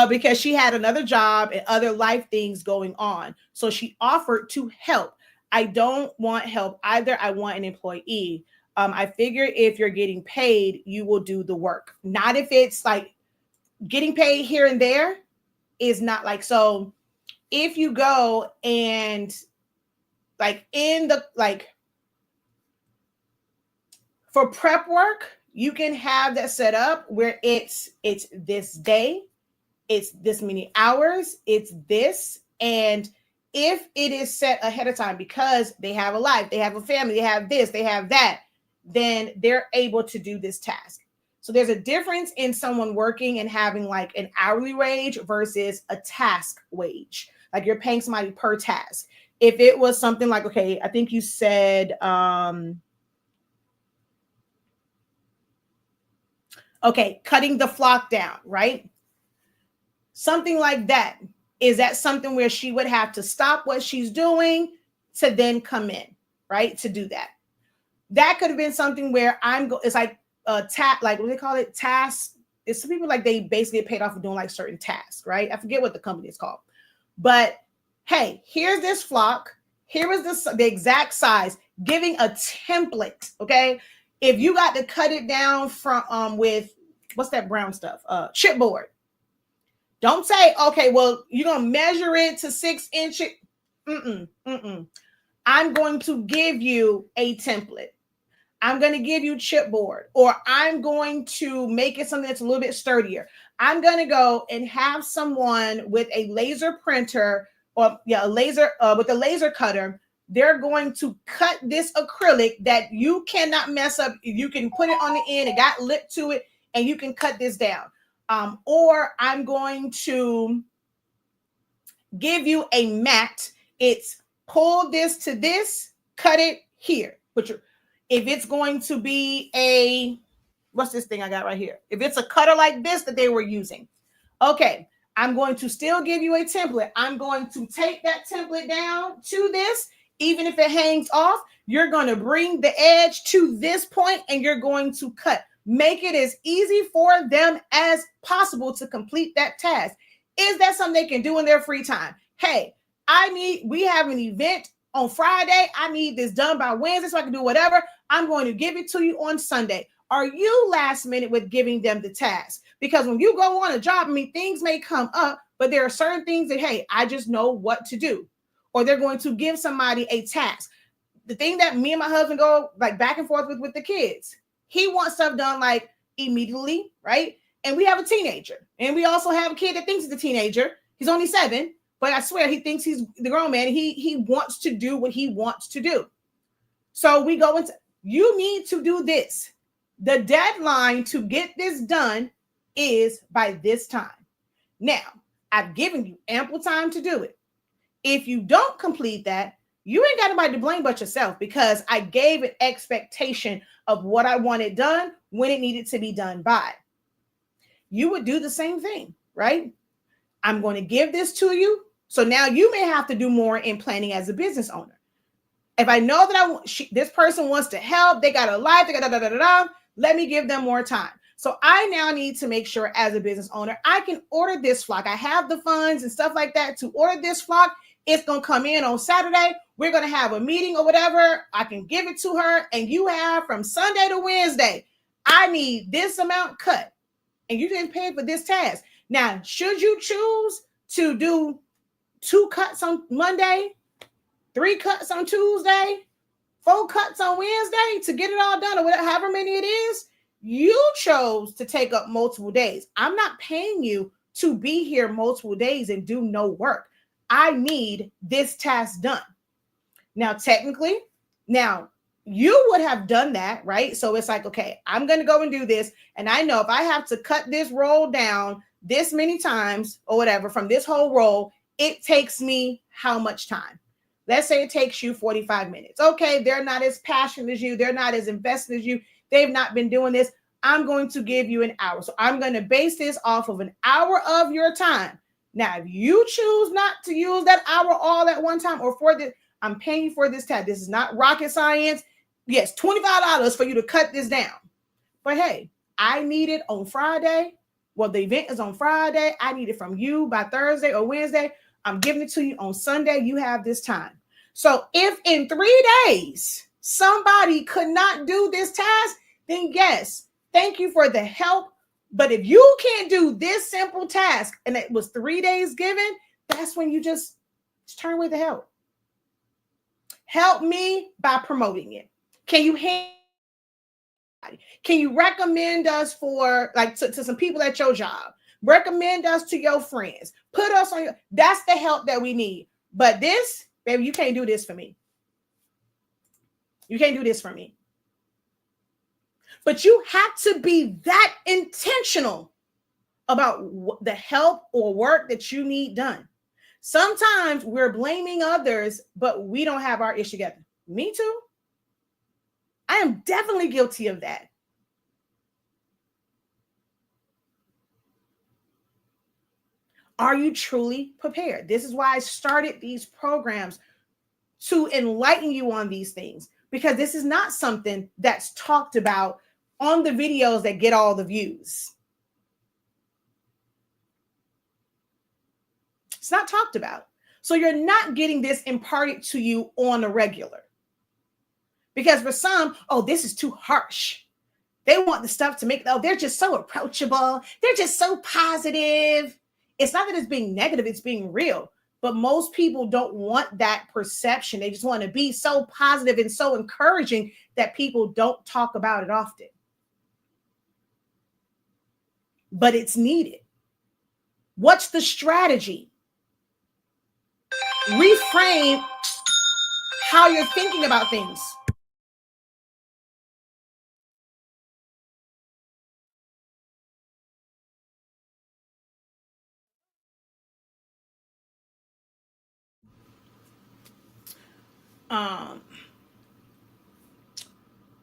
because she had another job and other life things going on. So she offered to help. I don't want help either. I want an employee. I figure if you're getting paid, you will do the work. Not if it's like getting paid here and there is not like, so if you go and like for prep work, you can have that set up where it's this day, it's this many hours, it's this. And if it is set ahead of time because they have a life, they have a family, they have this, they have that, then they're able to do this task. So there's a difference in someone working and having like an hourly wage versus a task wage. Like you're paying somebody per task. If it was something like, okay, I think you said, okay, cutting the flock down, right? Something like that. Is that something where she would have to stop what she's doing to then come in, right? To do that. That could have been something where it's like like what do they call it? Tasks. It's some people like they basically get paid off for doing like certain tasks, right? I forget what the company is called. But hey, here's this flock. Here is the exact size, giving a template. Okay. If you got to cut it down from with what's that brown stuff? Chipboard. Don't say, okay, well, you're gonna measure it to 6 inches. I'm going to give you a template. I'm going to give you chipboard, or I'm going to make it something that's a little bit sturdier. I'm going to go and have someone with a laser printer or a laser with a laser cutter. They're going to cut this acrylic that you cannot mess up. You can put it on the end. It got lip to it, and you can cut this down. Or I'm going to give you a mat. It's pull this to this, cut it here. If it's going to be what's this thing I got right here? If it's a cutter like this that they were using, okay, I'm going to still give you a template. I'm going to take that template down to this. Even if it hangs off, you're going to bring the edge to this point and you're going to cut. Make it as easy for them as possible to complete that task. Is that something they can do in their free time? Hey, we have an event on Friday. I need this done by Wednesday so I can do whatever. I'm going to give it to you on Sunday. Are you last minute with giving them the task? Because when you go on a job, things may come up, but there are certain things that, hey, I just know what to do. Or they're going to give somebody a task. The thing that me and my husband go like back and forth with the kids, he wants stuff done like immediately, right? And we have a teenager. And we also have a kid that thinks he's a teenager. He's only 7, but I swear he thinks he's the grown man. He wants to do what he wants to do. So we go into, you need to do this. The deadline to get this done is by this time. Now, I've given you ample time to do it. If you don't complete that, you ain't got nobody to blame but yourself, because I gave an expectation of what I wanted done when it needed to be done by. You would do the same thing, right? I'm going to give this to you. So now you may have to do more in planning as a business owner. If I know that this person wants to help, they got a life, they got let me give them more time. So I now need to make sure as a business owner, I can order this flock. I have the funds and stuff like that to order this flock. It's going to come in on Saturday. We're going to have a meeting or whatever. I can give it to her. And you have from Sunday to Wednesday, I need this amount cut. And you didn't pay for this task. Now, should you choose to do 2 cuts on Monday, 3 cuts on Tuesday, 4 cuts on Wednesday to get it all done, or whatever, however many it is, you chose to take up multiple days. I'm not paying you to be here multiple days and do no work. I need this task done. Now, technically, you would have done that, right? So it's like, okay, I'm going to go and do this. And I know if I have to cut this roll down this many times or whatever from this whole roll, it takes me how much time? Let's say it takes you 45 minutes. Okay, they're not as passionate as you. They're not as invested as you. They've not been doing this. I'm going to give you an hour. So I'm going to base this off of an hour of your time. Now, if you choose not to use that hour all at one time, or for this, I'm paying you for this task. This is not rocket science. Yes, $25 for you to cut this down. But hey, I need it on Friday. Well, the event is on Friday. I need it from you by Thursday or Wednesday. I'm giving it to you on Sunday. You have this time. So if in 3 days somebody could not do this task, then yes, thank you for the help. But if you can't do this simple task and it was 3 days given, that's when you just turn away the help. Help me by promoting it. Can you recommend us for like to some people at your job? Recommend us to your friends. Put us on your, that's the help that we need. But this, baby, you can't do this for me. You can't do this for me. But you have to be that intentional about the help or work that you need done. Sometimes we're blaming others, but we don't have our issue together. Me too. I am definitely guilty of that. Are you truly prepared? This is why I started these programs, to enlighten you on these things, because this is not something that's talked about on the videos that get all the views. It's not talked about. So you're not getting this imparted to you on a regular. Because for some, oh, this is too harsh. They want the stuff to make, oh, they're just so approachable. They're just so positive. It's not that it's being negative, it's being real. But most people don't want that perception. They just want to be so positive and so encouraging that people don't talk about it often. But it's needed. What's the strategy? Reframe how you're thinking about things.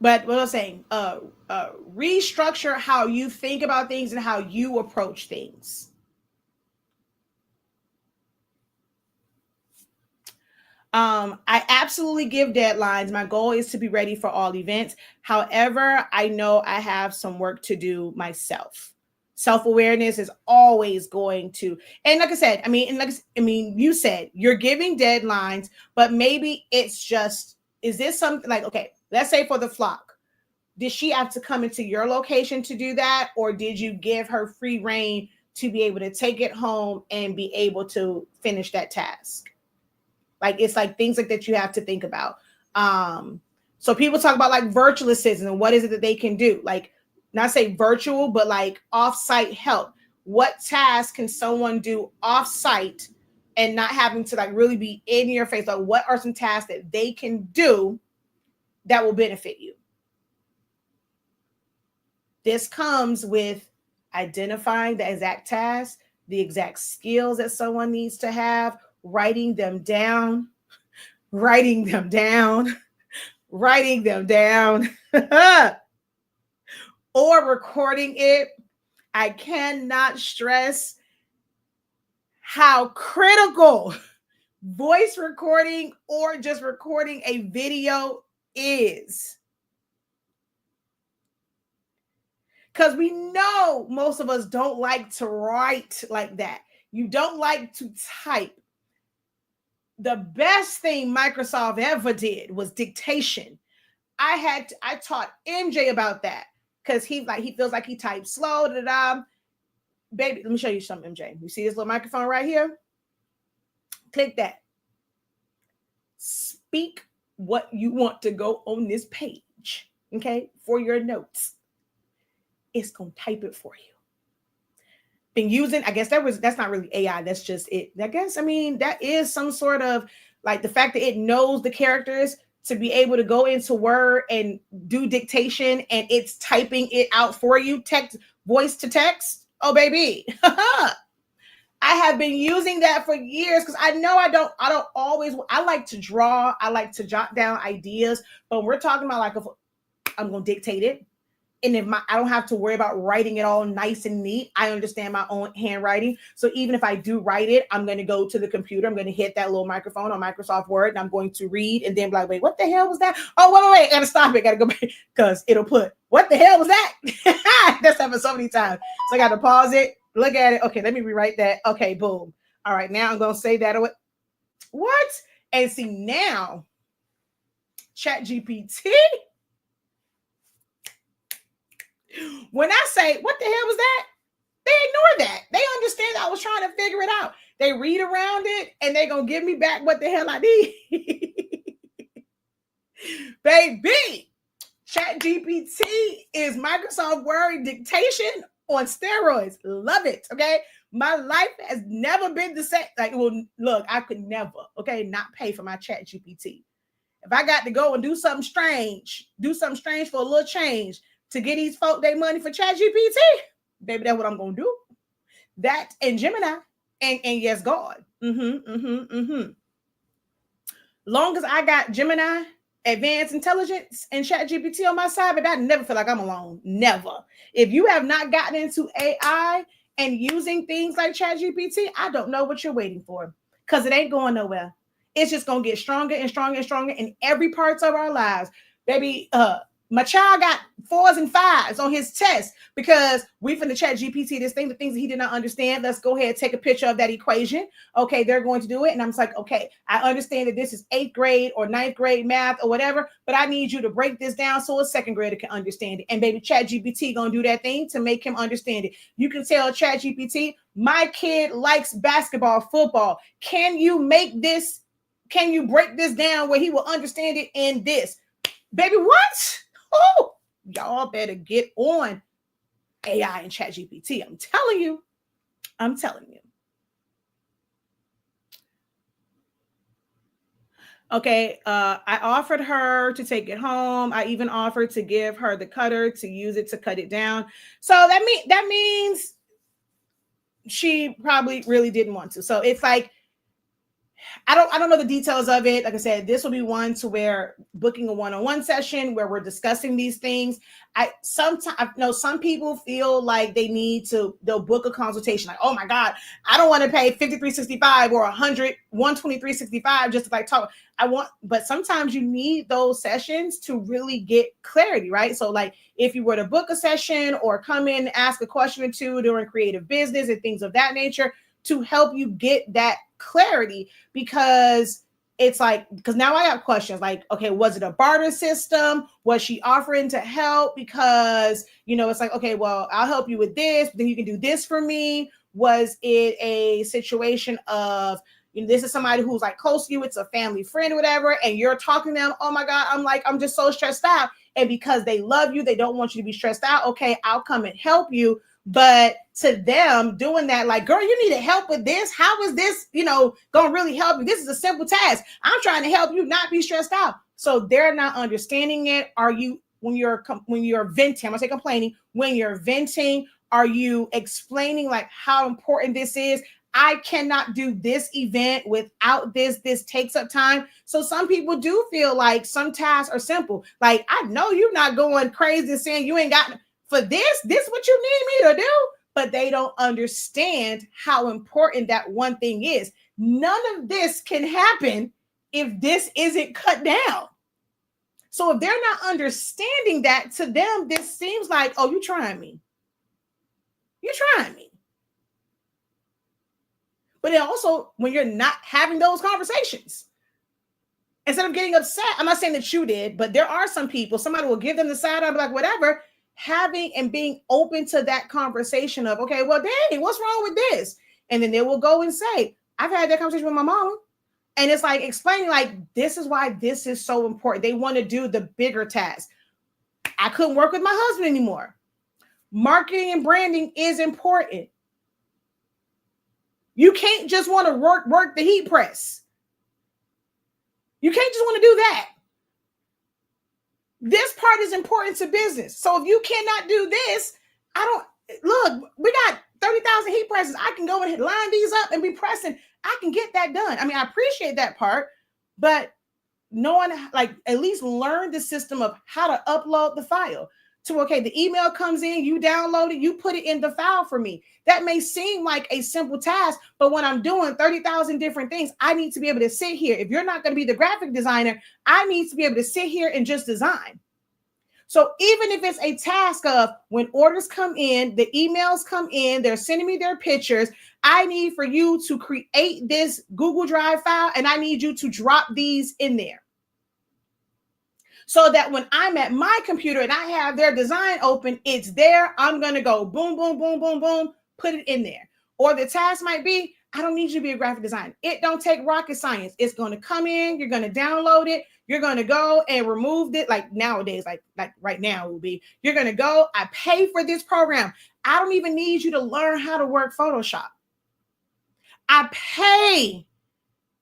But what I was saying, restructure how you think about things and how you approach things. I absolutely give deadlines. My goal is to be ready for all events. However, I know I have some work to do myself. Self-awareness is always going to, and like I said, you said you're giving deadlines, but maybe it's just, is this something like, okay, let's say for the flock, did she have to come into your location to do that? Or did you give her free reign to be able to take it home and be able to finish that task? Like, it's like things like that you have to think about. So people talk about like virtual assistants and what is it that they can do? Like, not say virtual, but like off-site help. What tasks can someone do off-site and not having to like really be in your face? Like, what are some tasks that they can do that will benefit you? This comes with identifying the exact tasks, the exact skills that someone needs to have, writing them down, writing them down, writing them down, or recording it. I cannot stress how critical voice recording or just recording a video is. Because we know most of us don't like to write like that. You don't like to type. The best thing Microsoft ever did was dictation. I taught MJ about that because he feels like he types slow. Baby, let me show you something, MJ. You see this little microphone right here? Click that. Speak what you want to go on this page, okay, for your notes. It's gonna type it for you. Been using, I guess that's not really AI, that's just it. I guess, that is some sort of like the fact that it knows the characters to be able to go into Word and do dictation and it's typing it out for you, text, voice to text. Oh, baby. I have been using that for years because I know I don't always, I like to draw, I like to jot down ideas, but we're talking about like, I'm going to dictate it. And if I don't have to worry about writing it all nice and neat, I understand my own handwriting. So even if I do write it, I'm going to go to the computer. I'm going to hit that little microphone on Microsoft Word and I'm going to read and then be like, wait, what the hell was that? Oh, wait, got to stop it. Got to go back because it'll put, what the hell was that? That's happened so many times. So I got to pause it, look at it. Okay, let me rewrite that. Okay, boom. All right, now I'm going to say that. What? And see now, ChatGPT, when I say, what the hell was that? They ignore that. They understand I was trying to figure it out. They read around it and they're going to give me back what the hell I need. Baby, ChatGPT is Microsoft Word dictation on steroids. Love it, okay? My life has never been the same. Like, well, look, I could never, okay, not pay for my ChatGPT. If I got to go and do something strange for a little change, to get these folk their money for ChatGPT, baby, that's what I'm gonna do. That and Gemini, and yes, God. Long as I got Gemini, Advanced Intelligence, and ChatGPT on my side, but I never feel like I'm alone. Never. If you have not gotten into AI and using things like ChatGPT, I don't know what you're waiting for because it ain't going nowhere. It's just gonna get stronger and stronger and stronger in every parts of our lives, baby. My child got 4s and 5s on his test because we finna chat GPT this thing, the things that he did not understand. Let's go ahead and take a picture of that equation. Okay, they're going to do it. And I'm just like, okay, I understand that this is 8th grade or 9th grade math or whatever, but I need you to break this down so a 2nd grader can understand it. And baby, chat GPT gonna do that thing to make him understand it. You can tell chat GPT, my kid likes basketball, football. Can you make this, can you break this down where he will understand it in this? Baby, what? Oh, y'all better get on AI and chat GPT. I'm telling you. Okay, I offered her to take it home. I even offered to give her the cutter to use it to cut it down. So that means she probably really didn't want to. So it's like, I don't know the details of it. Like I said, this will be one to where booking a one-on-one session where we're discussing these things. I know some people feel like they'll book a consultation. Like, oh my God, I don't want to pay $53.65 or $123.65 just to like talk. But sometimes you need those sessions to really get clarity, right? So like if you were to book a session or come in, ask a question or two during creative business and things of that nature to help you get that clarity, because it's like, because now I have questions like, okay, was it a barter system? Was she offering to help? Because, it's like, okay, well, I'll help you with this, then you can do this for me. Was it a situation of, this is somebody who's like close to you, it's a family friend or whatever, and you're talking to them, oh my God, I'm just so stressed out. And because they love you, they don't want you to be stressed out. Okay, I'll come and help you. But to them doing that, like, girl, you need help with this. How is this, gonna really help you? This is a simple task. I'm trying to help you not be stressed out. So they're not understanding it. Are you, when you're venting, I'm gonna say complaining, when you're venting, are you explaining like how important this is? I cannot do this event without this. This takes up time. So some people do feel like some tasks are simple. Like, I know you're not going crazy and saying you ain't got for this what you need me to do, but they don't understand how important that one thing is. None of this can happen if this isn't cut down. So if they're not understanding that, to them, this seems like, oh, you're trying me. You're trying me. But then also, when you're not having those conversations, instead of getting upset, I'm not saying that you did, but there are some people, somebody will give them the side eye, like, whatever, having and being open to that conversation of, okay, well, dang, what's wrong with this? And then they will go and say, I've had that conversation with my mom. And it's like explaining, like, this is why this is so important. They want to do the bigger task. I couldn't work with my husband anymore. Marketing and branding is important. You can't just want to work the heat press. You can't just want to do that. This part is important to business. So if you cannot do this, we got 30,000 heat presses. I can go and line these up and be pressing. I can get that done. I mean, I appreciate that part, but knowing, like, at least learn the system of how to upload the file to, okay, the email comes in, you download it, you put it in the file for me. That may seem like a simple task, but when I'm doing 30,000 different things, I need to be able to sit here. If you're not going to be the graphic designer, I need to be able to sit here and just design. So even if it's a task of when orders come in, the emails come in, they're sending me their pictures, I need for you to create this Google Drive file, and I need you to drop these in there. So that when I'm at my computer and I have their design open, it's there. I'm going to go boom, boom, boom, boom, boom, put it in there. Or the task might be, I don't need you to be a graphic designer. It don't take rocket science. It's going to come in. You're going to download it. You're going to go and remove it. Like nowadays, like right now it will be, you're going to go, I pay for this program. I don't even need you to learn how to work Photoshop. I pay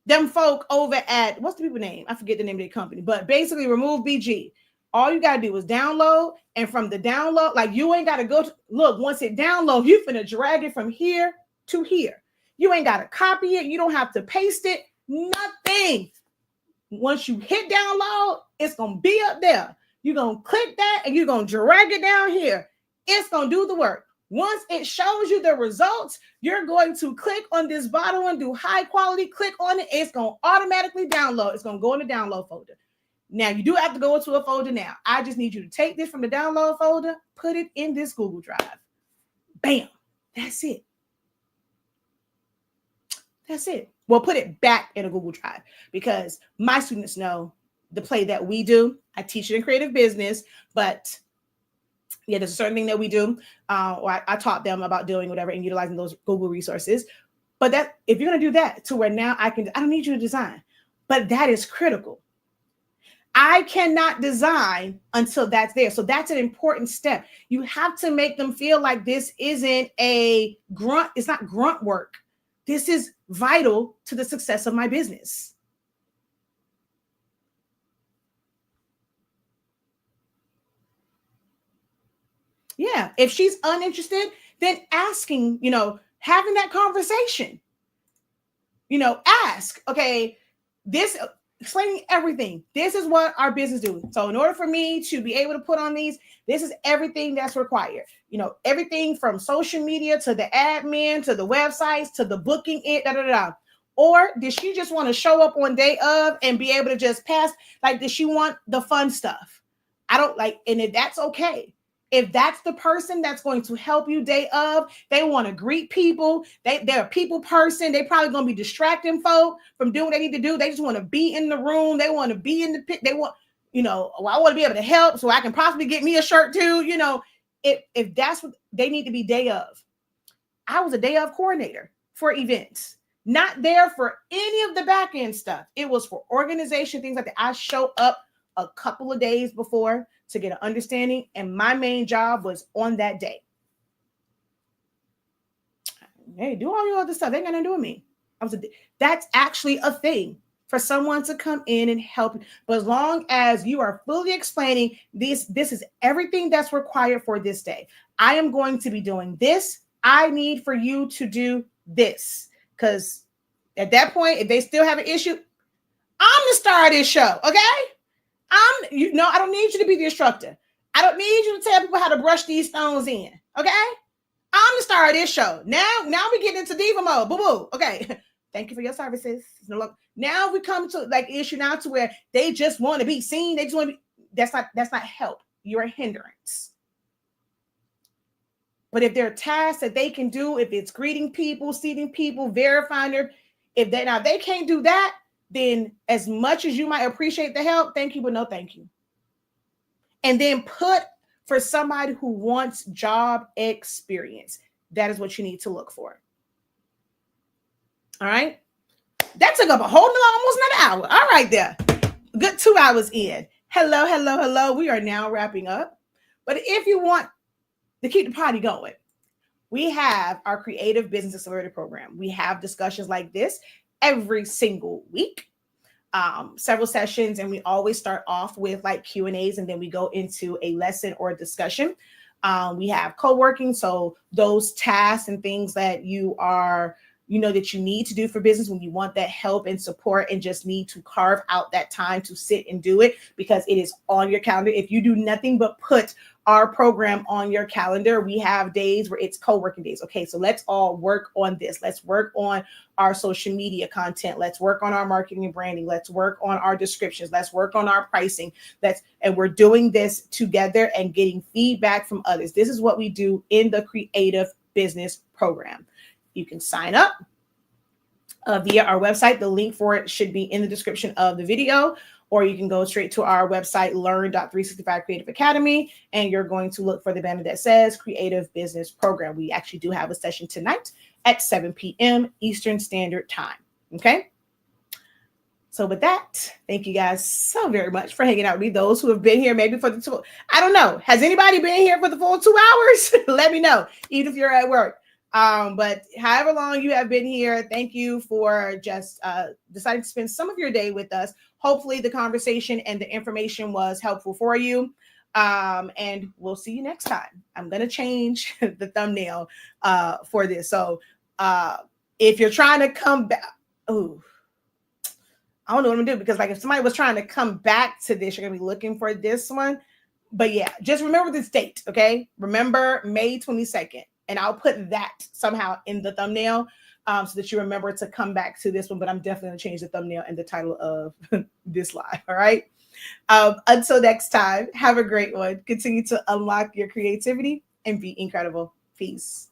them folk over at, what's the people name? I forget the name of their company, but basically Remove BG. All you got to do is download. And from the download, like you ain't got to go look, once it downloads, you finna drag it from here to here. You ain't got to copy it. You don't have to paste it. Nothing. Once you hit download, it's going to be up there. You're going to click that and you're going to drag it down here. It's going to do the work. Once it shows you the results, you're going to click on this bottom one, do high quality, click on it. It's going to automatically download. It's going to go in the download folder. Now you do have to go into a folder now. I just need you to take this from the download folder, put it in this Google Drive. Bam. That's it. That's it. Well, put it back in a Google Drive because my students know the play that we do. I teach it in creative business, but yeah, there's a certain thing that we do. Or I taught them about doing whatever and utilizing those Google resources. But that if you're going to do that to where now I don't need you to design, but that is critical. I cannot design until that's there. So that's an important step. You have to make them feel like this isn't a grunt. It's not grunt work. This is vital to the success of my business. Yeah. If she's uninterested, then asking, having that conversation, ask, okay, explaining everything. This is what our business do. So in order for me to be able to put on these, this is everything that's required. Everything from social media to the admin, to the websites, to the booking it, Or did she just want to show up on day of and be able to just pass? Like, does she want the fun stuff? And if that's okay. If that's the person that's going to help you day of, they want to greet people. They're a people person. They probably going to be distracting folk from doing what they need to do. They just want to be in the room. They want to be in the pit. They want, I want to be able to help so I can possibly get me a shirt too. If that's what they need to be day of. I was a day of coordinator for events, not there for any of the back end stuff. It was for organization, things like that. I show up a couple of days before to get an understanding, and my main job was on that day. Hey, do all your other stuff. They ain't got nothing to do with me. That's actually a thing for someone to come in and help. But as long as you are fully explaining this is everything that's required for this day. I am going to be doing this. I need for you to do this. Because at that point, if they still have an issue, I'm the star of this show, okay? I don't need you to be the instructor. I don't need you to tell people how to brush these stones in, okay? I'm the star of this show. Now we get into diva mode. Boo-boo. Okay. Thank you for your services. Now we come to like issue now to where they just want to be seen. They just want to be. That's not help. You're a hindrance. But if there are tasks that they can do, if it's greeting people, seating people, verifying if they can't do that, then as much as you might appreciate the help, thank you, but no thank you. And then put for somebody who wants job experience. That is what you need to look for. All right. That took up a whole almost another hour. All right there. Good 2 hours in. Hello. We are now wrapping up. But if you want to keep the party going, we have our Creative Business Accelerator Program. We have discussions like this every single week, several sessions, and we always start off with like Q&As, and then we go into a lesson or a discussion. We have co-working, so those tasks and things that that you need to do for business when you want that help and support and just need to carve out that time to sit and do it because it is on your calendar. If you do nothing but put our program on your calendar, we have days where it's co-working days. Okay, so let's all work on this. Let's work on our social media content. Let's work on our marketing and branding. Let's work on our descriptions. Let's work on our pricing. And we're doing this together and getting feedback from others. This is what we do in the Creative Business Program. You can sign up via our website. The link for it should be in the description of the video, or you can go straight to our website, learn.365 Creative Academy, and you're going to look for the banner that says Creative Business Program. We actually do have a session tonight at 7 p.m. Eastern Standard Time. Okay. So with that, thank you guys so very much for hanging out with me. Those who have been here maybe for the I don't know. Has anybody been here for the full 2 hours? Let me know, even if you're at work. But however long you have been here, thank you for just deciding to spend some of your day with us. Hopefully the conversation and the information was helpful for you. And we'll see you next time. I'm going to change the thumbnail for this. So if you're trying to come back, I don't know what I'm gonna do, because like if somebody was trying to come back to this, you're gonna be looking for this one. But yeah, just remember this date, okay? Remember May 22nd, and I'll put that somehow in the thumbnail. so that you remember to come back to this one. But I'm definitely going to change the thumbnail and the title of this live. All right. Until next time, have a great one. Continue to unlock your creativity and be incredible. Peace.